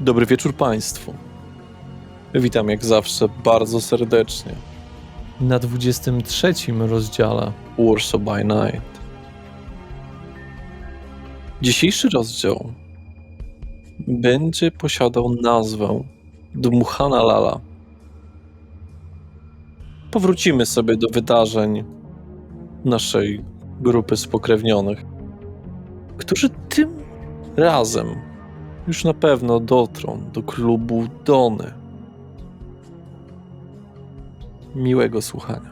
Dobry wieczór Państwu. Witam jak zawsze bardzo serdecznie na 23. rozdziale Warsaw by Night. Dzisiejszy rozdział będzie posiadał nazwę Dmuchana Lala. Powrócimy sobie do wydarzeń naszej grupy spokrewnionych, którzy tym razem już na pewno dotrą do klubu Dony. Miłego słuchania.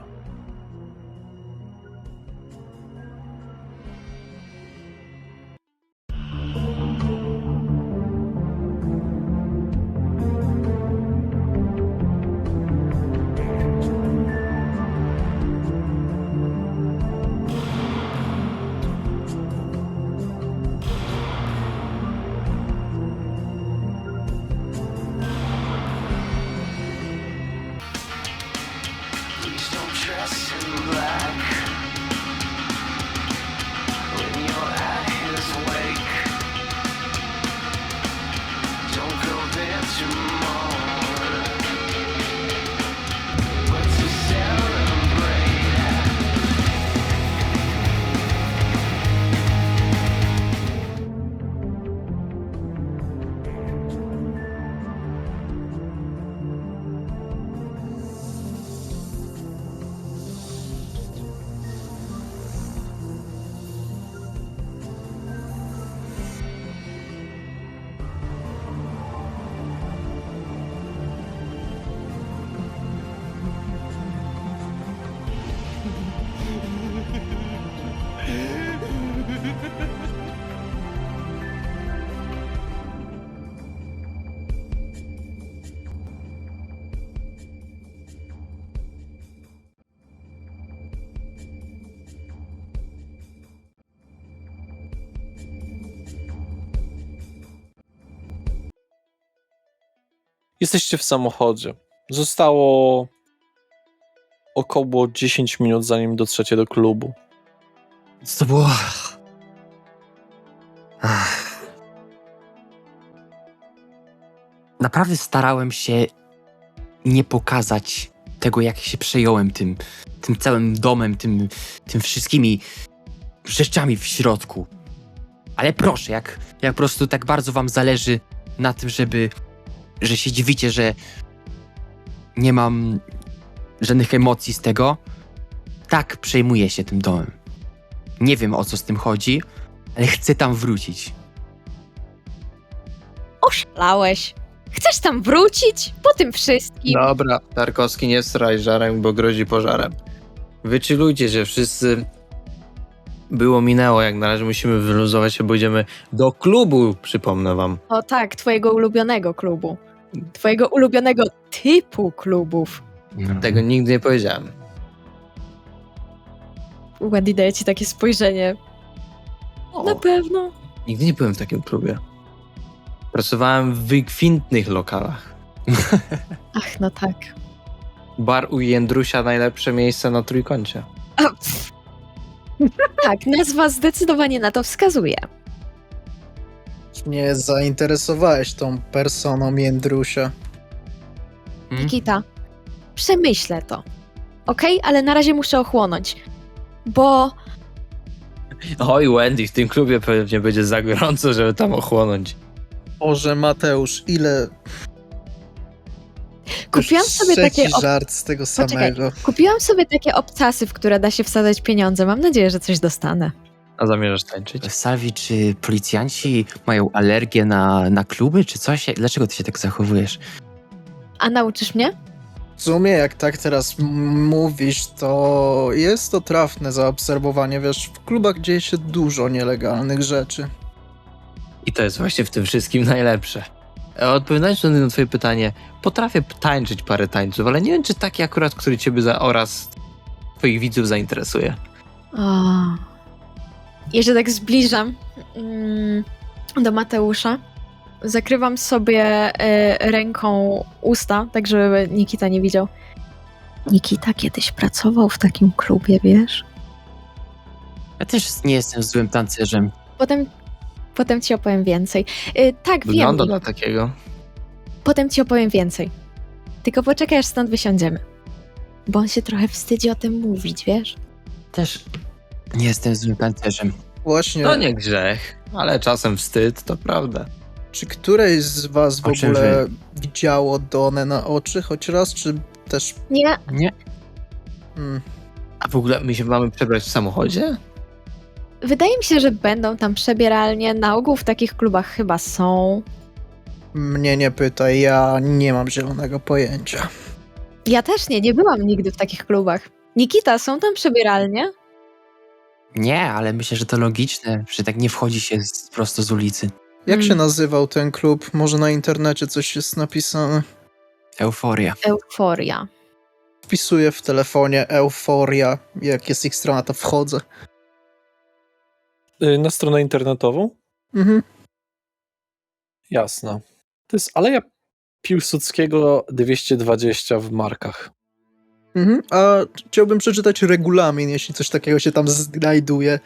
Please don't dress in black when you're at his wake. Don't go there tomorrow, but to celebrate. Jesteście w samochodzie. Zostało około 10 minut, zanim dotrzecie do klubu. Co to było? Ach. Naprawdę starałem się nie pokazać tego, jak się przejąłem tym całym domem, tym wszystkimi rzeczami w środku. Ale proszę, jak po prostu tak bardzo wam zależy na tym, że się dziwicie, że nie mam żadnych emocji z tego, tak przejmuję się tym domem. Nie wiem, o co z tym chodzi, ale chcę tam wrócić. Oszalałeś. Chcesz tam wrócić? Po tym wszystkim? Dobra, Tarkowski, nie straj żarem, bo grozi pożarem. Wychillujcie się wszyscy. Było minęło, jak na razie musimy wyluzować się, bo idziemy do klubu, przypomnę wam. O tak, twojego ulubionego klubu. Twojego ulubionego typu klubów. Tego nigdy nie powiedziałem. Wendy daje ci takie spojrzenie. Na pewno. Nigdy nie byłem w takim klubie. Pracowałem w wykwintnych lokalach. Ach, no tak. Bar u Jędrusia, najlepsze miejsce na trójkącie. A, pff. Tak, nazwa zdecydowanie na to wskazuje. Mnie zainteresowałeś tą personą Jędrusia. Nikita, przemyślę to. Okej? Ale na razie muszę ochłonąć. Bo Oj, Wendy, w tym klubie pewnie będzie za gorąco, żeby tam ochłonąć. Boże, Mateusz, ile... kupiłam Już sobie trzeci takie... żart z tego Poczekaj. samego. Kupiłam sobie takie obcasy, w które da się wsadzać pieniądze. Mam nadzieję, że coś dostanę. A zamierzasz tańczyć? Salwi, czy policjanci mają alergię na kluby, czy coś? Dlaczego ty się tak zachowujesz? A nauczysz mnie? W sumie, jak tak teraz mówisz, to jest to trafne zaobserwowanie. Wiesz, w klubach dzieje się dużo nielegalnych rzeczy. I to jest właśnie w tym wszystkim najlepsze. Odpowiadając na twoje pytanie, potrafię tańczyć parę tańców, ale nie wiem, czy taki akurat, który ciebie oraz twoich widzów zainteresuje. O. Ja się tak zbliżam do Mateusza. Zakrywam sobie ręką usta, tak żeby Nikita nie widział. Nikita kiedyś pracował w takim klubie, wiesz? Ja też nie jestem złym tancerzem. Potem ci opowiem więcej. Tak, Wygląda wiem. na takiego. potem ci opowiem więcej. Tylko poczekaj, aż stąd wysiądziemy. Bo on się trochę wstydzi o tym mówić, wiesz? Też nie jestem złym tancerzem. Właśnie, To nie grzech, ale czasem wstyd, to prawda. czy któreś z was w O czym ogóle widziało Donę na oczy choć raz, czy też... Nie, Nie. A w ogóle my się mamy przebrać w samochodzie? wydaje mi się, że będą tam przebieralnie. Na ogół w takich klubach chyba są. Mnie nie pytaj, ja nie mam zielonego pojęcia. Ja też nie byłam nigdy w takich klubach. Nikita, są tam przebieralnie? Nie, ale myślę, że to logiczne, że tak nie wchodzi się prosto z ulicy. Jak się nazywał ten klub? Może na internecie coś jest napisane? Euforia. Euforia. Wpisuję w telefonie Euforia. Jak jest ich strona, to wchodzę. Na stronę internetową? Mhm. Jasne. To jest Aleja Piłsudskiego 220 w Markach. Mhm. A chciałbym przeczytać regulamin, jeśli coś takiego się tam znajduje.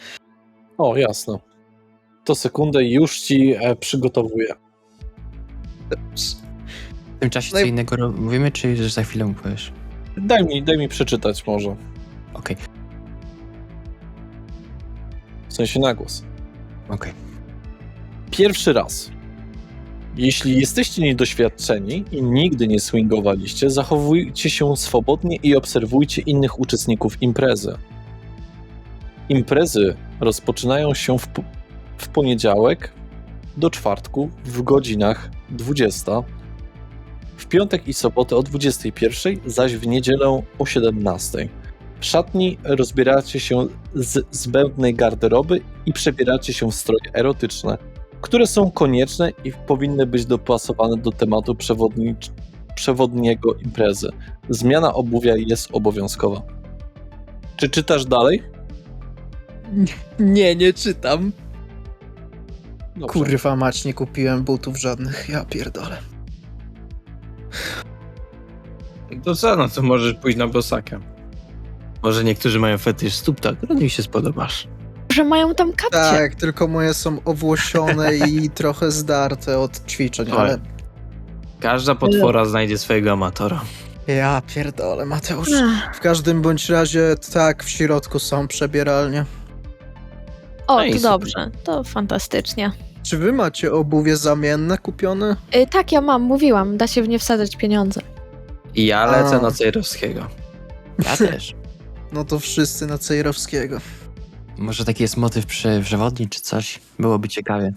O, jasne. To sekundę i już ci przygotowuję. W tym czasie co No i- innego mówimy, czy już za chwilę mu powiesz? Daj mi przeczytać może. Okej. W sensie na głos. Okej. Pierwszy raz. Jeśli jesteście niedoświadczeni i nigdy nie swingowaliście, zachowujcie się swobodnie i obserwujcie innych uczestników imprezy. Imprezy rozpoczynają się w poniedziałek do czwartku w godzinach 20, w piątek i sobotę o 21, zaś w niedzielę o 17. W szatni rozbieracie się z zbędnej garderoby i przebieracie się w stroje erotyczne, które są konieczne i powinny być dopasowane do tematu przewodniego imprezy. Zmiana obuwia jest obowiązkowa. Czy czytasz dalej? Nie czytam. Dobrze. Kurwa mać, nie kupiłem butów żadnych. Ja pierdolę. To co, no to możesz pójść na bosaka. Może niektórzy mają fetysz stóp, tak? No mi się spodobasz. Że mają tam kapcie. Tak, tylko moje są owłosione i trochę zdarte od ćwiczeń, Oj. ale... Każda potwora znajdzie swojego amatora. Ja pierdolę, Mateusz. Ach. W każdym bądź razie, tak, w środku są przebieralnie. O, No i to super. dobrze. To fantastycznie. Czy wy macie obuwie zamienne kupione? Tak, ja mam, mówiłam. Da się w nie wsadzać pieniądze. I ja lecę A. na Cejrowskiego. Ja też. No to wszyscy na Cejrowskiego. Może taki jest motyw przewodni czy coś? Byłoby ciekawie.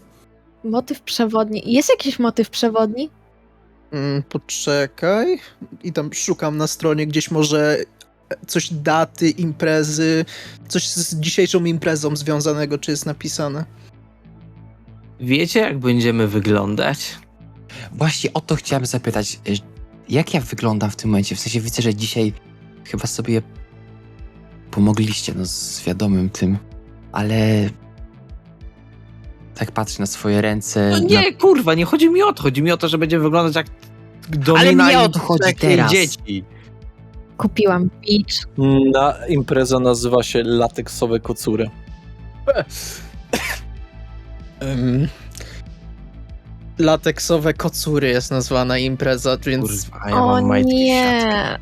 Motyw przewodni. Jest jakiś motyw przewodni? Poczekaj. I tam szukam na stronie gdzieś może coś daty, imprezy, coś z dzisiejszą imprezą związanego, czy jest napisane. Wiecie, jak będziemy wyglądać? Właśnie o to chciałem zapytać. Jak ja wyglądam w tym momencie? W sensie widzę, że dzisiaj chyba sobie pomogliście, no z wiadomym tym, ale tak patrzę na swoje ręce. No nie, kurwa, nie chodzi mi o to. Chodzi mi o to, że będziemy wyglądać jak domina nie o i to chodzi trzech teraz. dzieci. Kupiłam beach. Impreza nazywa się Lateksowe Kocury. Lateksowe kocury jest nazwana impreza, więc... Kurwa, a ja O mam majtki w siatkę. nie.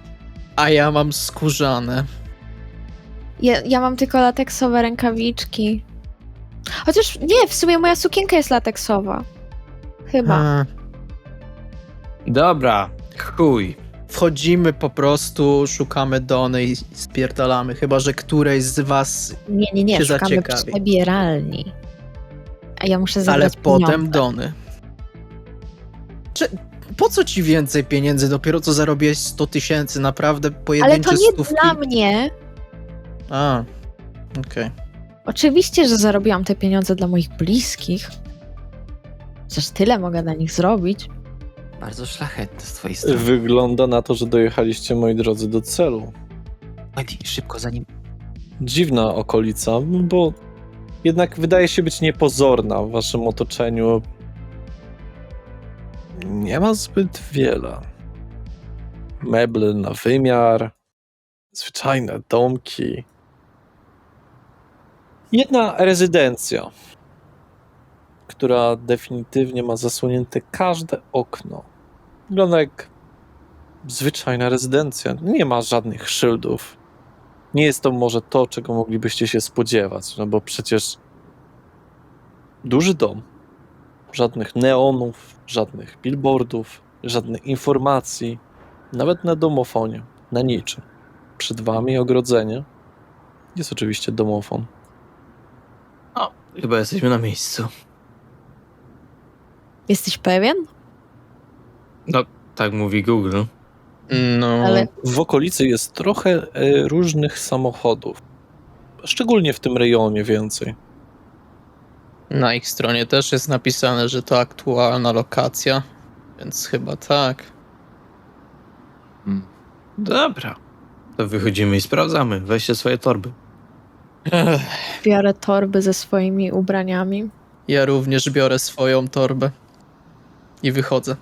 A ja mam skórzane. Ja mam tylko lateksowe rękawiczki. Chociaż nie, w sumie moja sukienka jest lateksowa. Chyba. A, Dobra, chuj. wchodzimy po prostu, szukamy Dony i spierdalamy. Chyba że któreś z was... Nie, się szukamy zaciekawi. przebieralni. A ja muszę Ale zabrać potem pieniądze. Dony. Po co ci więcej pieniędzy? Dopiero co zarobiłeś 100 000, naprawdę Ale pojedyncze to nie stówki? dla mnie. A, okej. Oczywiście, że zarobiłam te pieniądze dla moich bliskich. Przecież tyle mogę dla nich zrobić. Bardzo szlachetne z twojej strony. Wygląda na to, że dojechaliście, moi drodzy, do celu. Chodź szybko za nim. Dziwna okolica, bo jednak wydaje się być niepozorna w waszym otoczeniu. Nie ma zbyt wiele. Meble na wymiar, zwyczajne domki. Jedna rezydencja, która definitywnie ma zasłonięte każde okno. Wygląda jak zwyczajna rezydencja. Nie ma żadnych szyldów. Nie jest to może to, czego moglibyście się spodziewać, no bo przecież duży dom, żadnych neonów, żadnych billboardów, żadnych informacji, nawet na domofonie, na niczym. Przed wami ogrodzenie. Jest oczywiście domofon. Chyba jesteśmy na miejscu. Jesteś pewien? Tak mówi Google. No, Ale W okolicy jest trochę różnych samochodów. Szczególnie w tym rejonie więcej. na ich stronie też jest napisane, że to aktualna lokacja, więc chyba tak. Dobra. To wychodzimy i sprawdzamy. Weźcie swoje torby. Ech, biorę torby ze swoimi ubraniami. ja również biorę swoją torbę i wychodzę.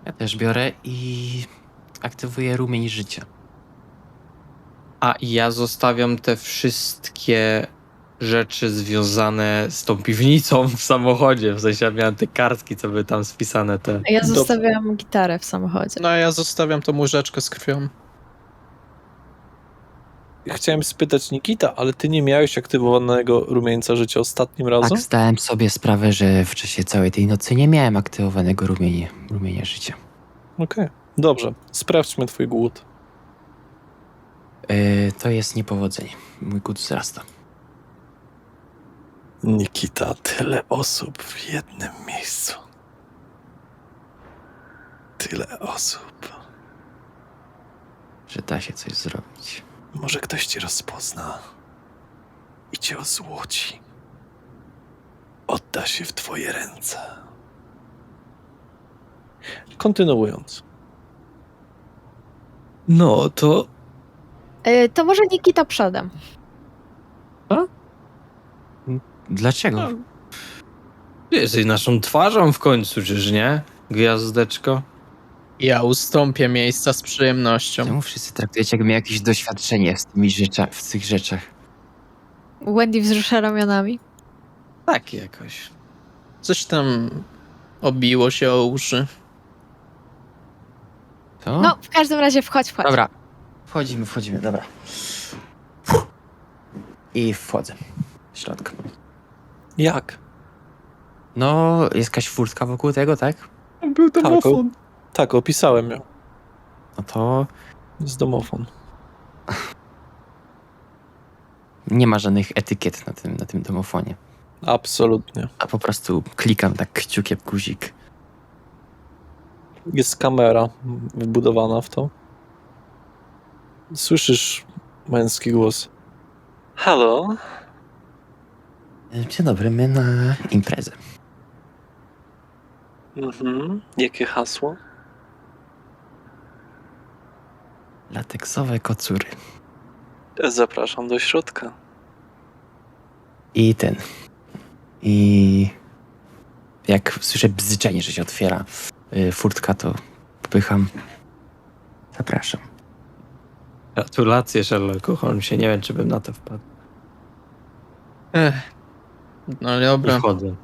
Ja też biorę i aktywuję rumień życia. A ja zostawiam te wszystkie rzeczy związane z tą piwnicą w samochodzie. W sensie ja miałem te kartki, co były tam spisane. A ja Dobrze. zostawiam gitarę w samochodzie. No a ja zostawiam tą łyżeczkę z krwią. Chciałem spytać Nikita, ale ty nie miałeś aktywowanego rumieńca życia ostatnim razem? Tak, zdałem sobie sprawę, że w czasie całej tej nocy nie miałem aktywowanego rumienia życia. Okej, dobrze. Sprawdźmy twój głód. To jest niepowodzenie. Mój głód wzrasta. Nikita, tyle osób w jednym miejscu. Tyle osób. Że da się coś zrobić. Może ktoś cię rozpozna i cię ozłoci. Odda się w twoje ręce. Kontynuując. No to To może Nikita przodem. Dlaczego? No. ty jesteś naszą twarzą w końcu, czyż nie? Gwiazdeczko. Ja ustąpię miejsca z przyjemnością. Czemu wszyscy traktujecie, jakby miał jakieś doświadczenie w tych rzeczach? Wendy wzrusza ramionami. Tak jakoś. Coś tam obiło się o uszy. To? No, w każdym razie wchodź. Dobra. Wchodzimy, dobra. I wchodzę. W środku. Jak? No, jest jakaś furtka wokół tego, tak? Był domofon. Tak, opisałem ją. No to Z domofon. nie ma żadnych etykiet na tym domofonie. Absolutnie. A po prostu klikam tak kciukiem guzik. Jest kamera wbudowana w to. Słyszysz męski głos. Halo? Dzień dobry, my na imprezę. Jakie hasło? Lateksowe kocury. Zapraszam do środka. I jak słyszę bzyczenie, że się otwiera furtka, to popycham. Zapraszam. Gratulacje, Sherlocku Holmesie. Nie wiem, czy bym na to wpadł. No dobra, Wchodzę.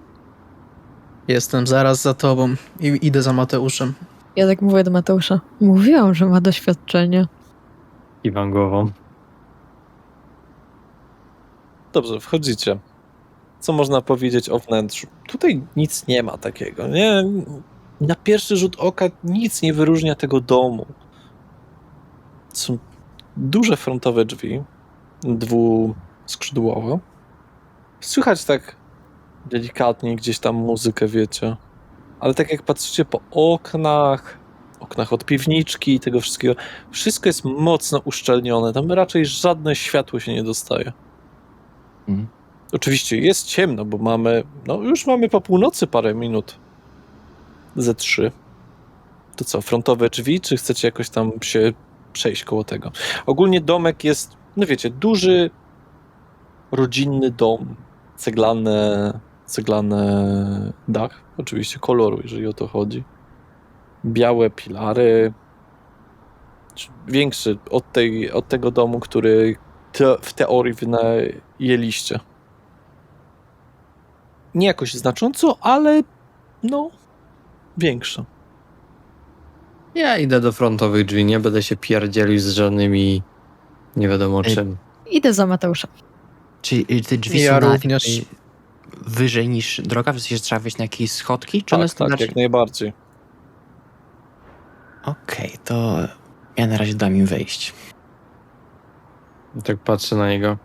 jestem zaraz za tobą i idę za Mateuszem. Ja tak mówię do Mateusza. Mówiłam, że ma doświadczenie. Kiwam głową. Dobrze, wchodzicie. Co można powiedzieć o wnętrzu? Tutaj nic nie ma takiego, nie? Na pierwszy rzut oka nic nie wyróżnia tego domu. Są duże frontowe drzwi, dwuskrzydłowe. Słychać tak delikatnie gdzieś tam muzykę, wiecie. Ale tak jak patrzycie po oknach od piwniczki i tego wszystkiego, wszystko jest mocno uszczelnione. Tam raczej żadne światło się nie dostaje. Mhm. Oczywiście jest ciemno, bo już mamy po północy parę minut. Ze 3. To co, frontowe drzwi, czy chcecie jakoś tam się przejść koło tego? Ogólnie domek jest, no wiecie, duży, rodzinny dom. Ceglane dach, oczywiście koloru, jeżeli o to chodzi. Białe pilary. Większy od tego domu, który w teorii wynajęliście. Nie jakoś znacząco, ale no większy. Ja idę do frontowych drzwi, nie będę się pierdzielił z żadnymi nie wiadomo Ej, czym. Idę za Mateusza. Czy te drzwi Ja są na również. wyżej niż droga? W sensie, że trzeba wejść na jakieś schodki? Czy one Tak, są tak, bardziej... jak najbardziej. Okej, to ja na razie dam im wejść. I tak patrzę na niego.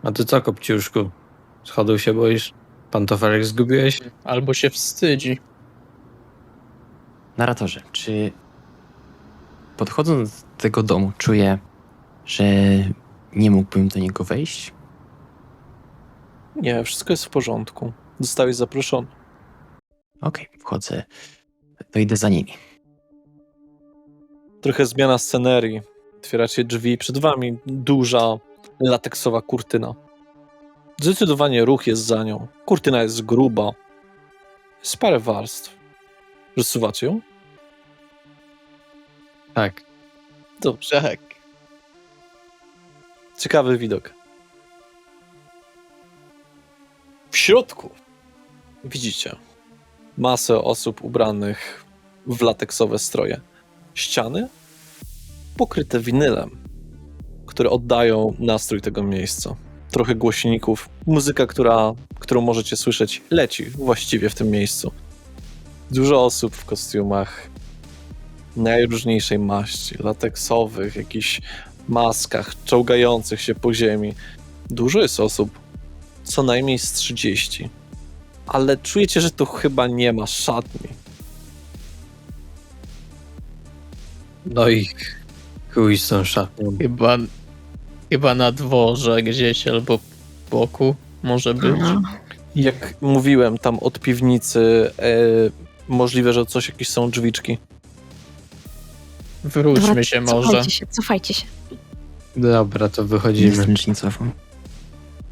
A ty co, kopciuszku? Schodów się boisz? Pantofelek zgubiłeś? Albo się wstydzi. Narratorze, czy podchodząc do tego domu czuję, że nie mógłbym do niego wejść? Nie, wszystko jest w porządku. Zostałeś zaproszony. Okej, wchodzę, to idę za nimi. Trochę zmiana scenerii. Otwieracie drzwi, przed wami duża, lateksowa kurtyna. Zdecydowanie ruch jest za nią. Kurtyna jest gruba. Jest parę warstw. Rozsuwacie ją? Tak. Dobrze. Tak. Ciekawy widok. W środku widzicie masę osób ubranych w lateksowe stroje. Ściany pokryte winylem, które oddają nastrój tego miejsca. Trochę głośników. Muzyka, którą możecie słyszeć, leci właściwie w tym miejscu. Dużo osób w kostiumach najróżniejszej maści, lateksowych, jakichś maskach, czołgających się po ziemi. Dużo jest osób, co najmniej z 30. Ale czujecie, że tu chyba nie ma szatni. No i chuj z tą szatnią. Chyba na dworze gdzieś albo w boku może być. Jak mówiłem, tam od piwnicy możliwe, że coś, jakieś są drzwiczki. Wróćmy się może. Cofajcie się. Dobra, to Nie wychodzimy. jestem nic nie cofam.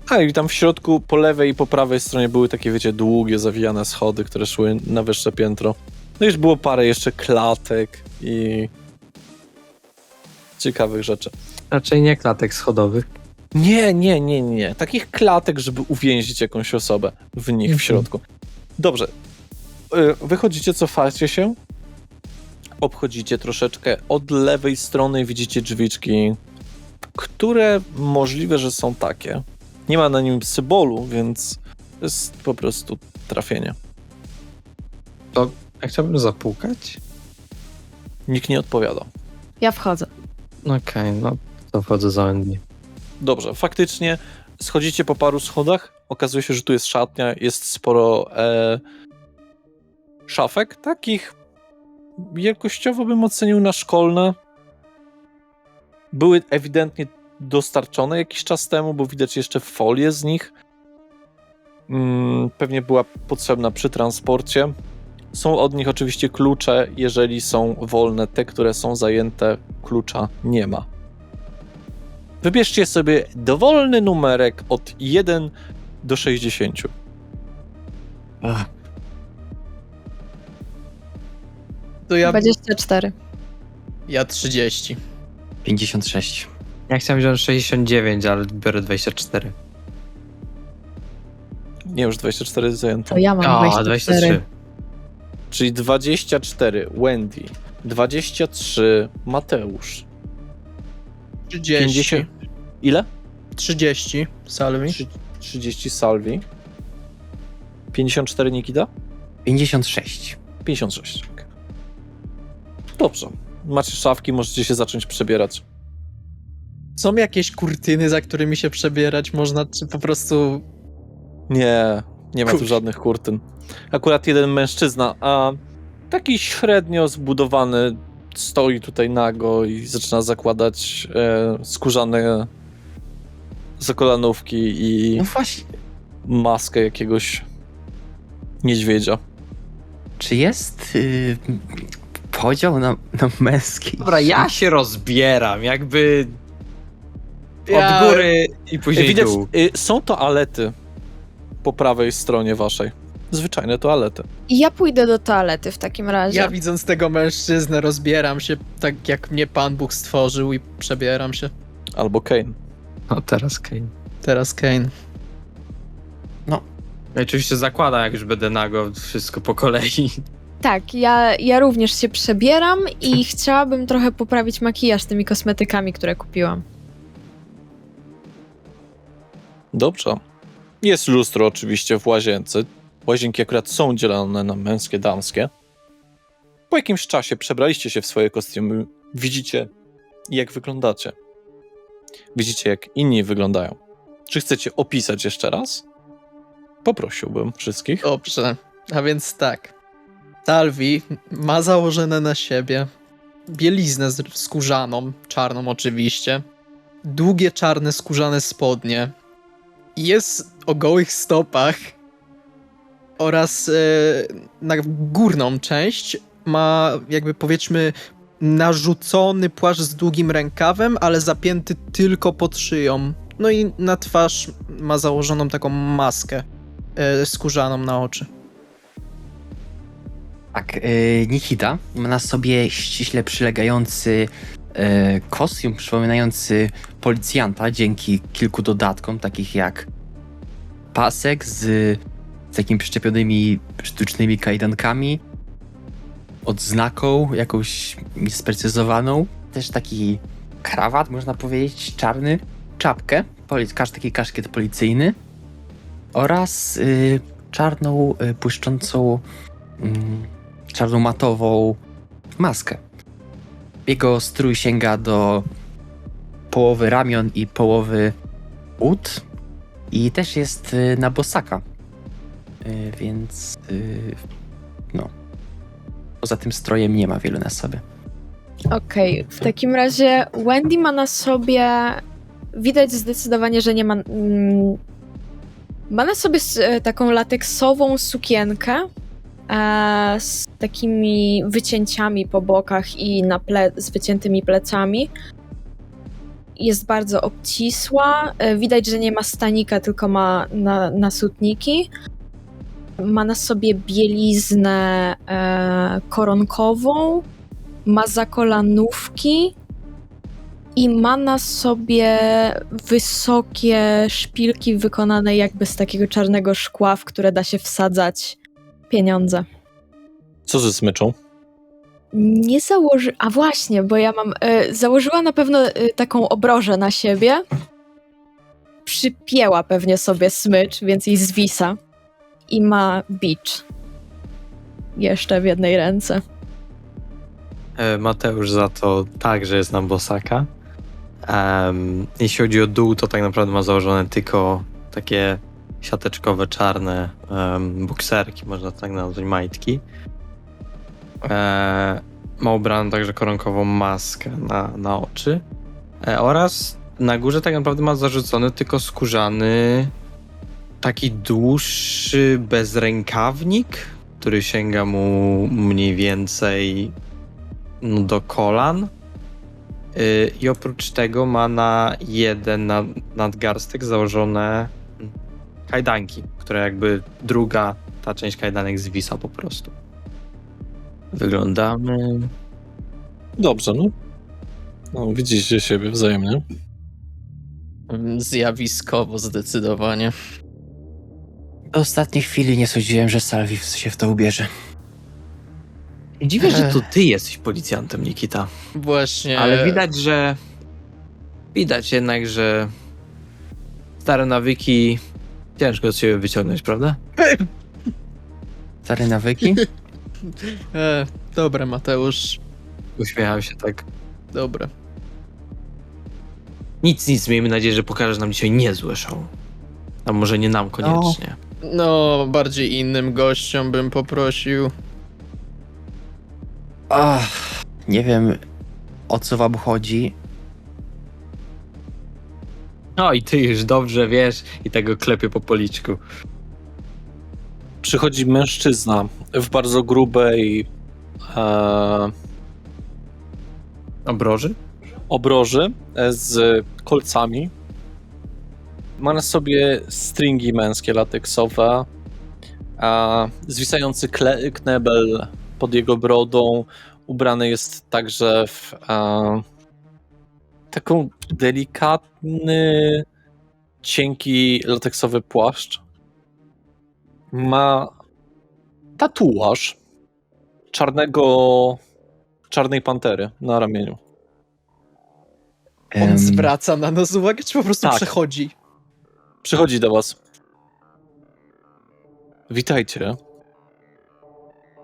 A i tam w środku, po lewej i po prawej stronie były takie, wiecie, długie, zawijane schody, które szły na wyższe piętro. No już było parę jeszcze klatek i ciekawych rzeczy. Raczej nie klatek schodowych. Nie. Takich klatek, żeby uwięzić jakąś osobę w nich w środku. Dobrze. Wychodzicie, cofacie się. Obchodzicie troszeczkę. Od lewej strony widzicie drzwiczki, które możliwe, że są takie. Nie ma na nim symbolu, więc to jest po prostu trafienie. Ja chciałbym zapukać. Nikt nie odpowiada. Ja wchodzę. Okej, no to wchodzę za Wendy. Dobrze, faktycznie schodzicie po paru schodach. Okazuje się, że tu jest szatnia, jest sporo szafek, takich jakościowo bym ocenił na szkolne. Były ewidentnie dostarczone jakiś czas temu, bo widać jeszcze folię z nich. Pewnie była potrzebna przy transporcie. Są od nich oczywiście klucze, jeżeli są wolne. Te, które są zajęte, klucza nie ma. Wybierzcie sobie dowolny numerek od 1 do 60. Ach, To ja 24. 30. 56. Ja chciałem wziąć 69, ale biorę 24. Nie, już 24 jest zajęte. To ja mam A, 24. 23. Czyli 24 Wendy, 23 Mateusz, 30. 50... Ile? 30. Salwi. 30 Salvi. 54 Nikita? 56. 56. okej. Dobrze. Macie szafki, możecie się zacząć przebierać. Są jakieś kurtyny, za którymi się przebierać można, czy po prostu... Nie ma tu żadnych kurtyn. Akurat jeden mężczyzna, a taki średnio zbudowany, stoi tutaj nago i zaczyna zakładać skórzane zakolanówki i No właśnie. maskę jakiegoś niedźwiedzia. Czy jest podział na męski? Dobra, ja się rozbieram, jakby Ja- od góry i później Widać, dół. są toalety po prawej stronie waszej. Zwyczajne toalety. I ja pójdę do toalety w takim razie. Ja widząc tego mężczyznę rozbieram się tak jak mnie Pan Bóg stworzył i przebieram się. Albo Kane. No teraz Kane. Teraz Kane. Ja oczywiście zakładam, jak już będę nago, wszystko po kolei. Tak, ja również się przebieram i chciałabym trochę poprawić makijaż tymi kosmetykami, które kupiłam. Dobrze. Jest lustro oczywiście w łazience. Łazienki akurat są dzielone na męskie, damskie. Po jakimś czasie przebraliście się w swoje kostiumy. Widzicie, jak wyglądacie. Widzicie, jak inni wyglądają. Czy chcecie opisać jeszcze raz? Poprosiłbym wszystkich. Dobrze, a więc tak. Salvi ma założone na siebie bieliznę skórzaną, czarną oczywiście, długie czarne skórzane spodnie, jest o gołych stopach oraz na górną część ma jakby powiedzmy narzucony płaszcz z długim rękawem, ale zapięty tylko pod szyją. No i na twarz ma założoną taką maskę skórzaną na oczy. Tak, Nikita ma na sobie ściśle przylegający kostium przypominający policjanta dzięki kilku dodatkom, takich jak pasek z takimi przyczepionymi sztucznymi kajdankami, odznaką jakąś niesprecyzowaną, też taki krawat, można powiedzieć, czarny, czapkę, taki kaszkiet policyjny oraz czarną, błyszczącą, czarną matową maskę. Jego strój sięga do połowy ramion i połowy ud i też jest na bosaka. Więc no. Poza tym strojem nie ma wiele na sobie. Okej, w takim razie Wendy ma na sobie... Widać zdecydowanie, że nie ma... Ma na sobie taką lateksową sukienkę z takimi wycięciami po bokach i z wyciętymi plecami. Jest bardzo obcisła. Widać, że nie ma stanika, tylko ma nasutniki. Ma na sobie bieliznę koronkową, ma zakolanówki i ma na sobie wysokie szpilki wykonane jakby z takiego czarnego szkła, w które da się wsadzać pieniądze. Co ze smyczą? Nie założy... A właśnie, bo ja mam... założyła na pewno taką obrożę na siebie. Przypięła pewnie sobie smycz, więc jej zwisa. I ma bicz. Jeszcze w jednej ręce. Mateusz za to także jest na bosaka. Jeśli chodzi o dół, to tak naprawdę ma założone tylko takie siateczkowe, czarne bokserki, można tak nazwać, majtki. Ma ubraną także koronkową maskę na oczy. Oraz na górze tak naprawdę ma zarzucony tylko skórzany, taki dłuższy bezrękawnik, który sięga mu mniej więcej do kolan. I oprócz tego ma na jeden nadgarstek założone kajdanki, które jakby druga ta część kajdanek zwisa po prostu. Wyglądamy... Dobrze, no. No, widzicie siebie wzajemnie. Zjawiskowo zdecydowanie. Do ostatniej chwili nie sądziłem, że Salvi się w to ubierze. Dziwię, że to ty jesteś policjantem, Nikita. Właśnie. Ale widać jednak, że stare nawyki ciężko z siebie wyciągnąć, prawda? Stare nawyki? Dobra, Mateusz. Uśmiecham się tak. Dobra. Nic, miejmy nadzieję, że pokażesz nam dzisiaj niezłe show. A może nie nam koniecznie. No, bardziej innym gościom bym poprosił. Nie wiem, o co wam chodzi. No i ty już dobrze wiesz i tego klepię po policzku. Przychodzi mężczyzna w bardzo grubej Obroży? z kolcami. Ma na sobie stringi męskie lateksowe, zwisający knebel pod jego brodą. Ubrany jest także w taką delikatny, cienki lateksowy płaszcz. Ma tatuaż czarnej pantery na ramieniu. On zwraca na nas uwagę, czy po prostu Tak. przechodzi? Przychodzi do was. Witajcie.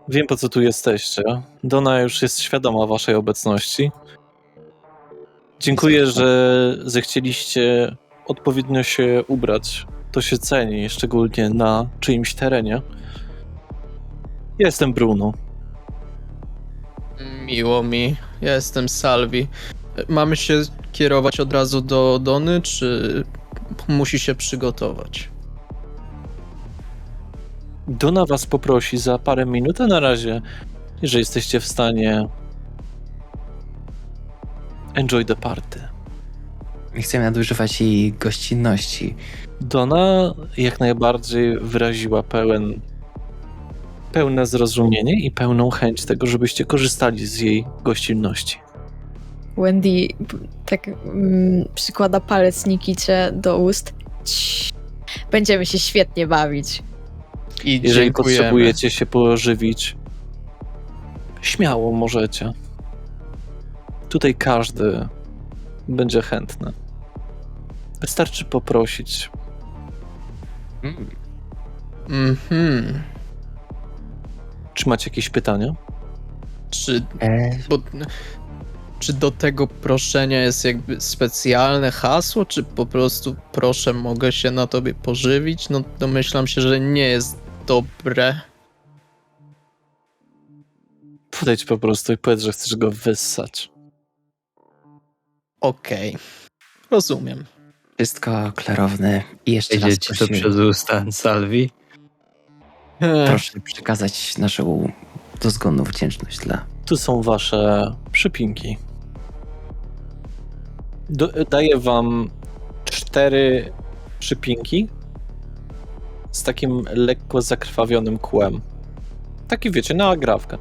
Wiem, po co tu jesteście. Donna już jest świadoma waszej obecności. Dziękuję, że zechcieliście odpowiednio się ubrać. To się ceni, szczególnie na czyimś terenie. Ja jestem Bruno. Miło mi. Ja jestem Salvi. Mamy się kierować od razu do Dony, czy musi się przygotować? Donna was poprosi za parę minut, a na razie, jeżeli jesteście w stanie, enjoy the party. Nie chcemy nadużywać jej gościnności. Donna jak najbardziej wyraziła pełne zrozumienie i pełną chęć tego, żebyście korzystali z jej gościnności. Wendy tak przykłada palec Nikicie do ust. Cii. Będziemy się świetnie bawić. I Jeżeli dziękujemy. potrzebujecie się pożywić, śmiało możecie. Tutaj każdy będzie chętny. Wystarczy poprosić. Mhm. Czy macie jakieś pytania? Czy, bo, czy do tego proszenia jest jakby specjalne hasło, czy po prostu proszę, mogę się na tobie pożywić? No domyślam się, że nie jest dobre. Podejdź po prostu i powiedz, że chcesz go wyssać. Okej. Rozumiem. Wszystko klarowne. I jeszcze raz Idzie ci to proszę, przez usta, Salvi. proszę przekazać naszą dozgonną wdzięczność dla... Tu są wasze przypinki. Daję wam 4 przypinki z takim lekko zakrwawionym kłem. Taki, wiecie, na agrawkę.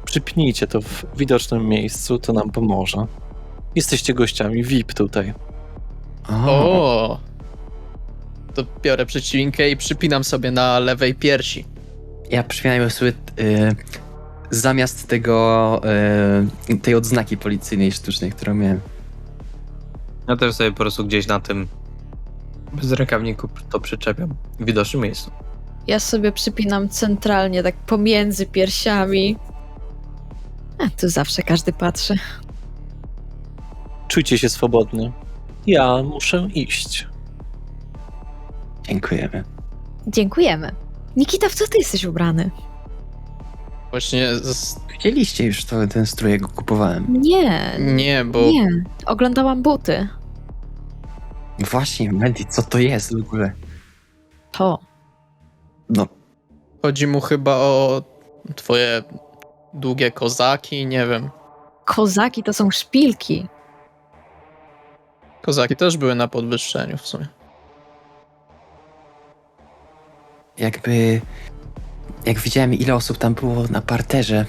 Przypnijcie to w widocznym miejscu, to nam pomoże. Jesteście gościami VIP tutaj. O! To biorę przecinkę i przypinam sobie na lewej piersi. Ja przypominam sobie zamiast tej odznaki policyjnej sztucznej, którą miałem. Ja też sobie po prostu gdzieś na tym bez rękawniku to przyczepiam w widocznym miejscu. Ja sobie przypinam centralnie, tak pomiędzy piersiami. A tu zawsze każdy patrzy. Czujcie się swobodnie. Ja muszę iść. Dziękujemy. Dziękujemy. Nikita, w co ty jesteś ubrany? Właśnie Widzieliście już ten strój, jak go kupowałem. Nie, nie, bo nie. Oglądałam buty. Właśnie, Mandy, co to jest w ogóle? To. No, chodzi mu chyba o twoje długie kozaki, nie wiem. Kozaki to są szpilki. Kozaki też były na podwyższeniu w sumie. jak widziałem, ile osób tam było na parterze,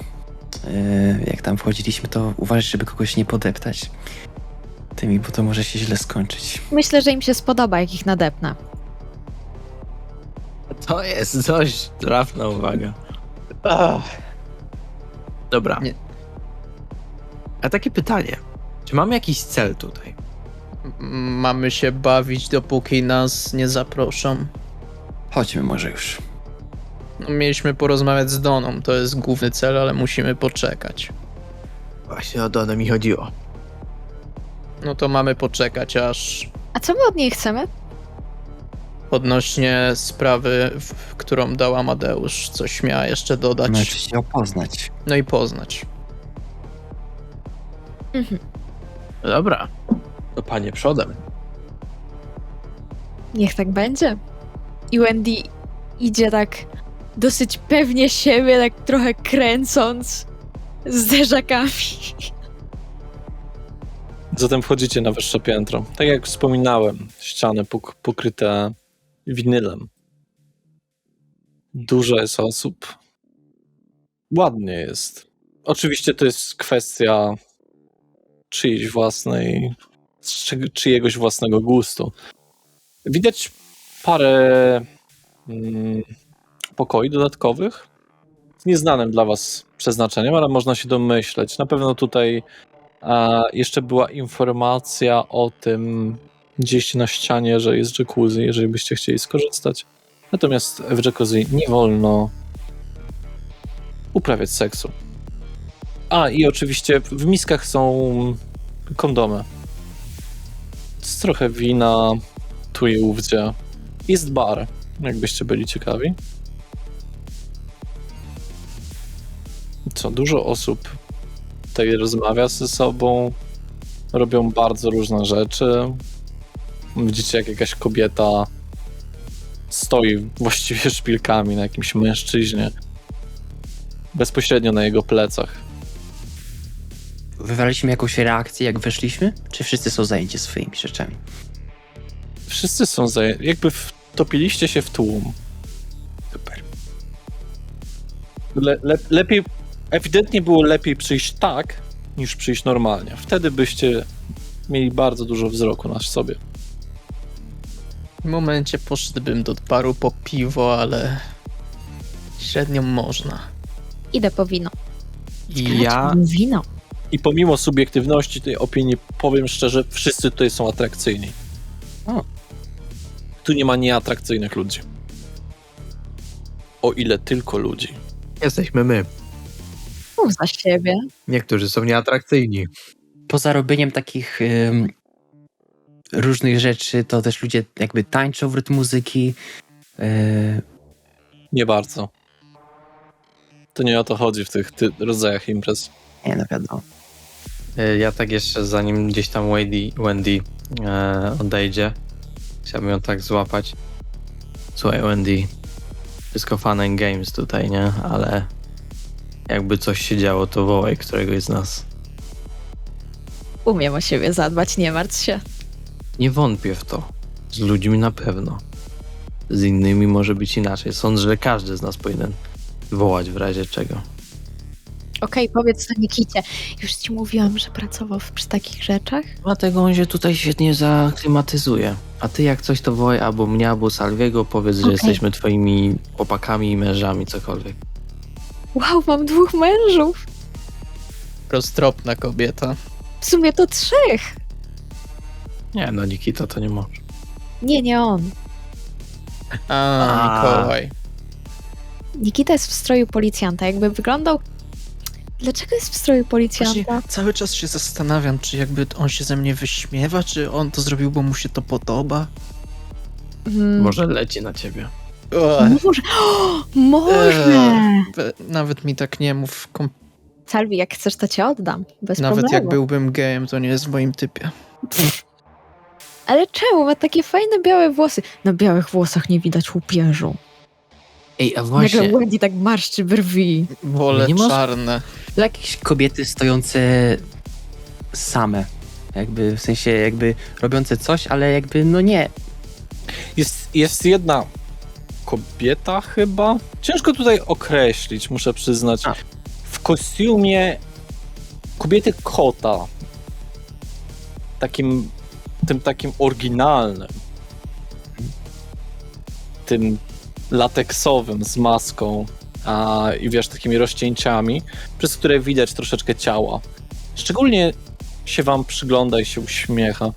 jak tam wchodziliśmy, to uważaj, żeby kogoś nie podeptać tymi, bo to może się źle skończyć. Myślę, że im się spodoba, jak ich nadepnę. To jest dość trafna uwaga. Dobra. Nie. A takie pytanie. Czy mamy jakiś cel tutaj? Mamy się bawić, dopóki nas nie zaproszą. Chodźmy może już. No, mieliśmy porozmawiać z Doną, to jest główny cel, ale musimy poczekać. Właśnie o Donę mi chodziło. No to mamy poczekać, aż A co my od niej chcemy? odnośnie sprawy, którą dał Amadeusz, coś miała jeszcze dodać. Mamy się opoznać. No i poznać. Mhm. No dobra. To panie przodem. Niech tak będzie. I Wendy idzie tak dosyć pewnie siebie, tak trochę kręcąc zderzakami. Zatem wchodzicie na wyższe piętro. Tak jak wspominałem, ściany pokryte winylem. Dużo jest osób. Ładnie jest. Oczywiście to jest kwestia czyjegoś własnego gustu. Widać parę pokoi dodatkowych nieznanym dla was przeznaczeniem, ale można się domyśleć. Na pewno tutaj jeszcze była informacja o tym gdzieś na ścianie, że jest jacuzzi, jeżeli byście chcieli skorzystać. Natomiast w jacuzzi nie wolno uprawiać seksu. I oczywiście w miskach są kondomy. Jest trochę wina, tu i ówdzie. Jest bar, jakbyście byli ciekawi. Co, dużo osób tutaj rozmawia ze sobą, robią bardzo różne rzeczy. Widzicie, jak jakaś kobieta stoi właściwie szpilkami na jakimś mężczyźnie, bezpośrednio na jego plecach. Wywaliliśmy jakąś reakcję, jak weszliśmy? Czy wszyscy są zajęci swoimi rzeczami? Wszyscy są zajęci, jakby wtopiliście się w tłum. Super. Lepiej, ewidentnie było lepiej przyjść tak, niż przyjść normalnie. Wtedy byście mieli bardzo dużo wzroku na sobie. W momencie poszedłbym do baru po piwo, ale średnio można. Idę po wino. I ja Wino. I pomimo subiektywności tej opinii, powiem szczerze, wszyscy tutaj są atrakcyjni. O. Tu nie ma nieatrakcyjnych ludzi. O ile tylko ludzi. jesteśmy my. Mów za siebie. Niektórzy są nieatrakcyjni. Poza robieniem takich różnych rzeczy, to też ludzie jakby tańczą w rytm muzyki. Nie bardzo. To nie o to chodzi w tych rodzajach imprez. Nie, no wiadomo. Ja tak jeszcze, zanim gdzieś tam Wendy odejdzie, chciałbym ją tak złapać. Słuchaj, Wendy, wszystko fun and games tutaj, nie? Ale jakby coś się działo, to wołaj któregoś z nas. Umiem o siebie zadbać, nie martw się. Nie wątpię w to. Z ludźmi na pewno. Z innymi może być inaczej. Sądzę, że każdy z nas powinien wołać w razie czego. Okej, powiedz to Nikicie. Już ci mówiłam, że pracował przy takich rzeczach. Dlatego on się tutaj świetnie zaklimatyzuje. A ty jak coś to wołaj albo mnie, albo Salwiego, powiedz, że Okej. jesteśmy twoimi chłopakami i mężami, cokolwiek. Wow, mam 2 mężów. Roztropna kobieta. W sumie to 3. Nie, no Nikita to nie może. Nie on. Mikołaj. Nikita jest w stroju policjanta. Jakby wyglądał... Dlaczego jest w stroju policjanta? Właśnie cały czas się zastanawiam, czy jakby on się ze mnie wyśmiewa, czy on to zrobił, bo mu się to podoba. Może leci na ciebie. Może. Może! Nawet mi tak nie mów. Salwi, jak chcesz, to cię oddam. Bez Nawet problemu. jak byłbym gejem, to nie jest w moim typie. Ale czemu? Ma takie fajne białe włosy. Na białych włosach nie widać łupieżu. Ej, a właśnie, Nagle Wendy tak marszczy brwi. Wolę Nie masz- czarne. dla jakieś kobiety stojące same. Jakby, w sensie jakby robiące coś, ale jakby no nie. Jest jedna kobieta chyba? Ciężko tutaj określić, muszę przyznać. A. W kostiumie kobiety kota. Tym takim oryginalnym. Tym lateksowym z maską i wiesz, takimi rozcięciami, przez które widać troszeczkę ciała. Szczególnie się wam przygląda i się uśmiecha.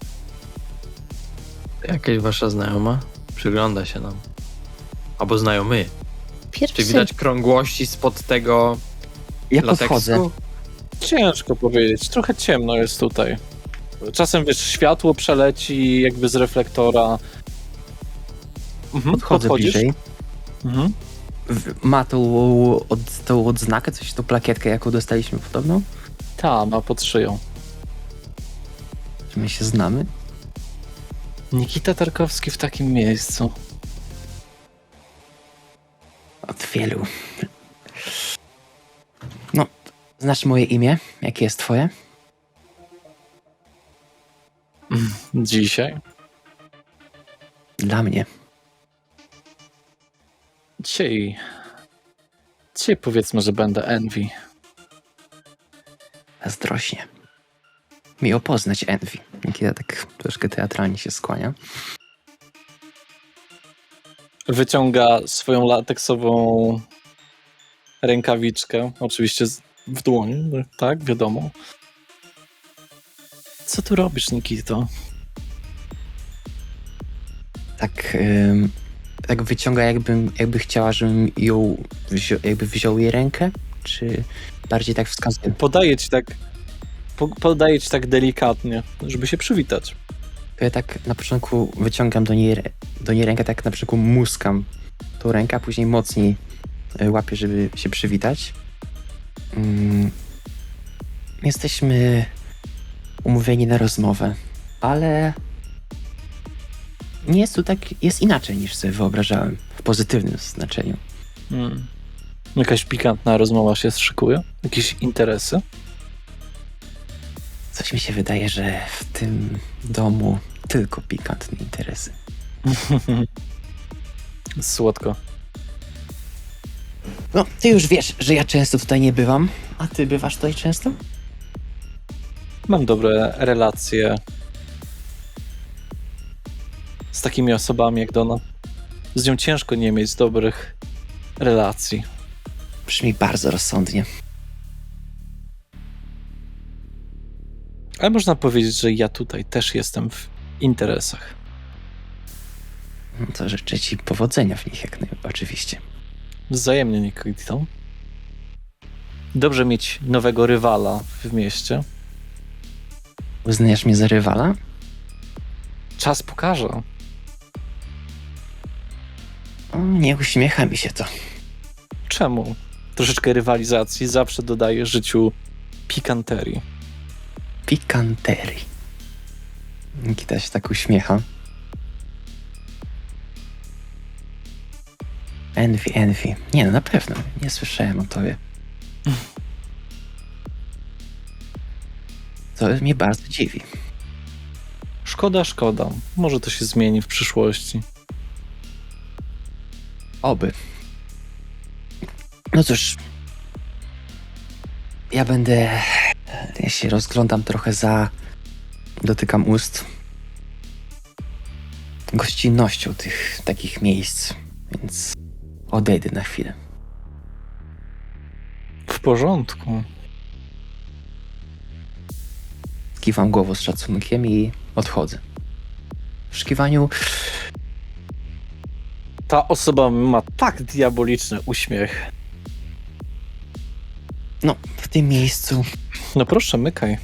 Jakaś wasza znajoma przygląda się nam. Albo znajomy. Pierwszy. Czy widać krągłości spod tego Ja lateksu? podchodzę. Ciężko powiedzieć, trochę ciemno jest tutaj. Czasem wiesz, światło przeleci jakby z reflektora. Podchodzę Podchodzisz? bliżej. Mhm. Ma tą odznakę, coś, tą plakietkę, jaką dostaliśmy podobną? Ta, ma pod szyją. Czy my się znamy? Nikita Tarkowski w takim miejscu. Od wielu. No, znasz moje imię? Jakie jest twoje? Dzisiaj? Dla mnie. Dzisiaj powiedzmy, że będę Envy. Zazdrośnie. Miło poznać Envy. Nikita tak troszkę teatralnie się skłania. Wyciąga swoją lateksową rękawiczkę, oczywiście w dłoni, tak, wiadomo. Co tu robisz, Nikito? Tak wyciąga, jakby chciała, żebym ją wziął jej rękę, czy bardziej tak wskazuje? Podaję ci tak delikatnie, żeby się przywitać. To ja tak na początku wyciągam do niej rękę, tak na początku muskam tą rękę, a później mocniej łapię, żeby się przywitać. Jesteśmy umówieni na rozmowę, ale nie jest tu tak, jest inaczej niż sobie wyobrażałem, w pozytywnym znaczeniu. Jakaś pikantna rozmowa się szykuje? Jakieś interesy? Coś mi się wydaje, że w tym domu tylko pikantne interesy. Słodko. No, ty już wiesz, że ja często tutaj nie bywam, a ty bywasz tutaj często? Mam dobre relacje z takimi osobami jak Donna. Z nią ciężko nie mieć dobrych relacji. Brzmi bardzo rozsądnie. Ale można powiedzieć, że ja tutaj też jestem w interesach. No to życzę ci powodzenia w nich, oczywiście. Wzajemnie, Nikito. Dobrze mieć nowego rywala w mieście. Uznajesz mnie za rywala? Czas pokaże. O, nie uśmiecha mi się to. Czemu? Troszeczkę rywalizacji zawsze dodaje życiu pikanterii. Pikanterii. Nikita się tak uśmiecha. Envy. Nie no, na pewno. Nie słyszałem o tobie. To mnie bardzo dziwi. Szkoda. Może to się zmieni w przyszłości. Oby. No cóż. Ja się rozglądam trochę dotykam ust gościnnością tych takich miejsc, więc odejdę na chwilę. W porządku. Kiwam głową z szacunkiem i odchodzę. W szkiwaniu Ta osoba ma tak diaboliczny uśmiech. w tym miejscu No proszę, mykaj.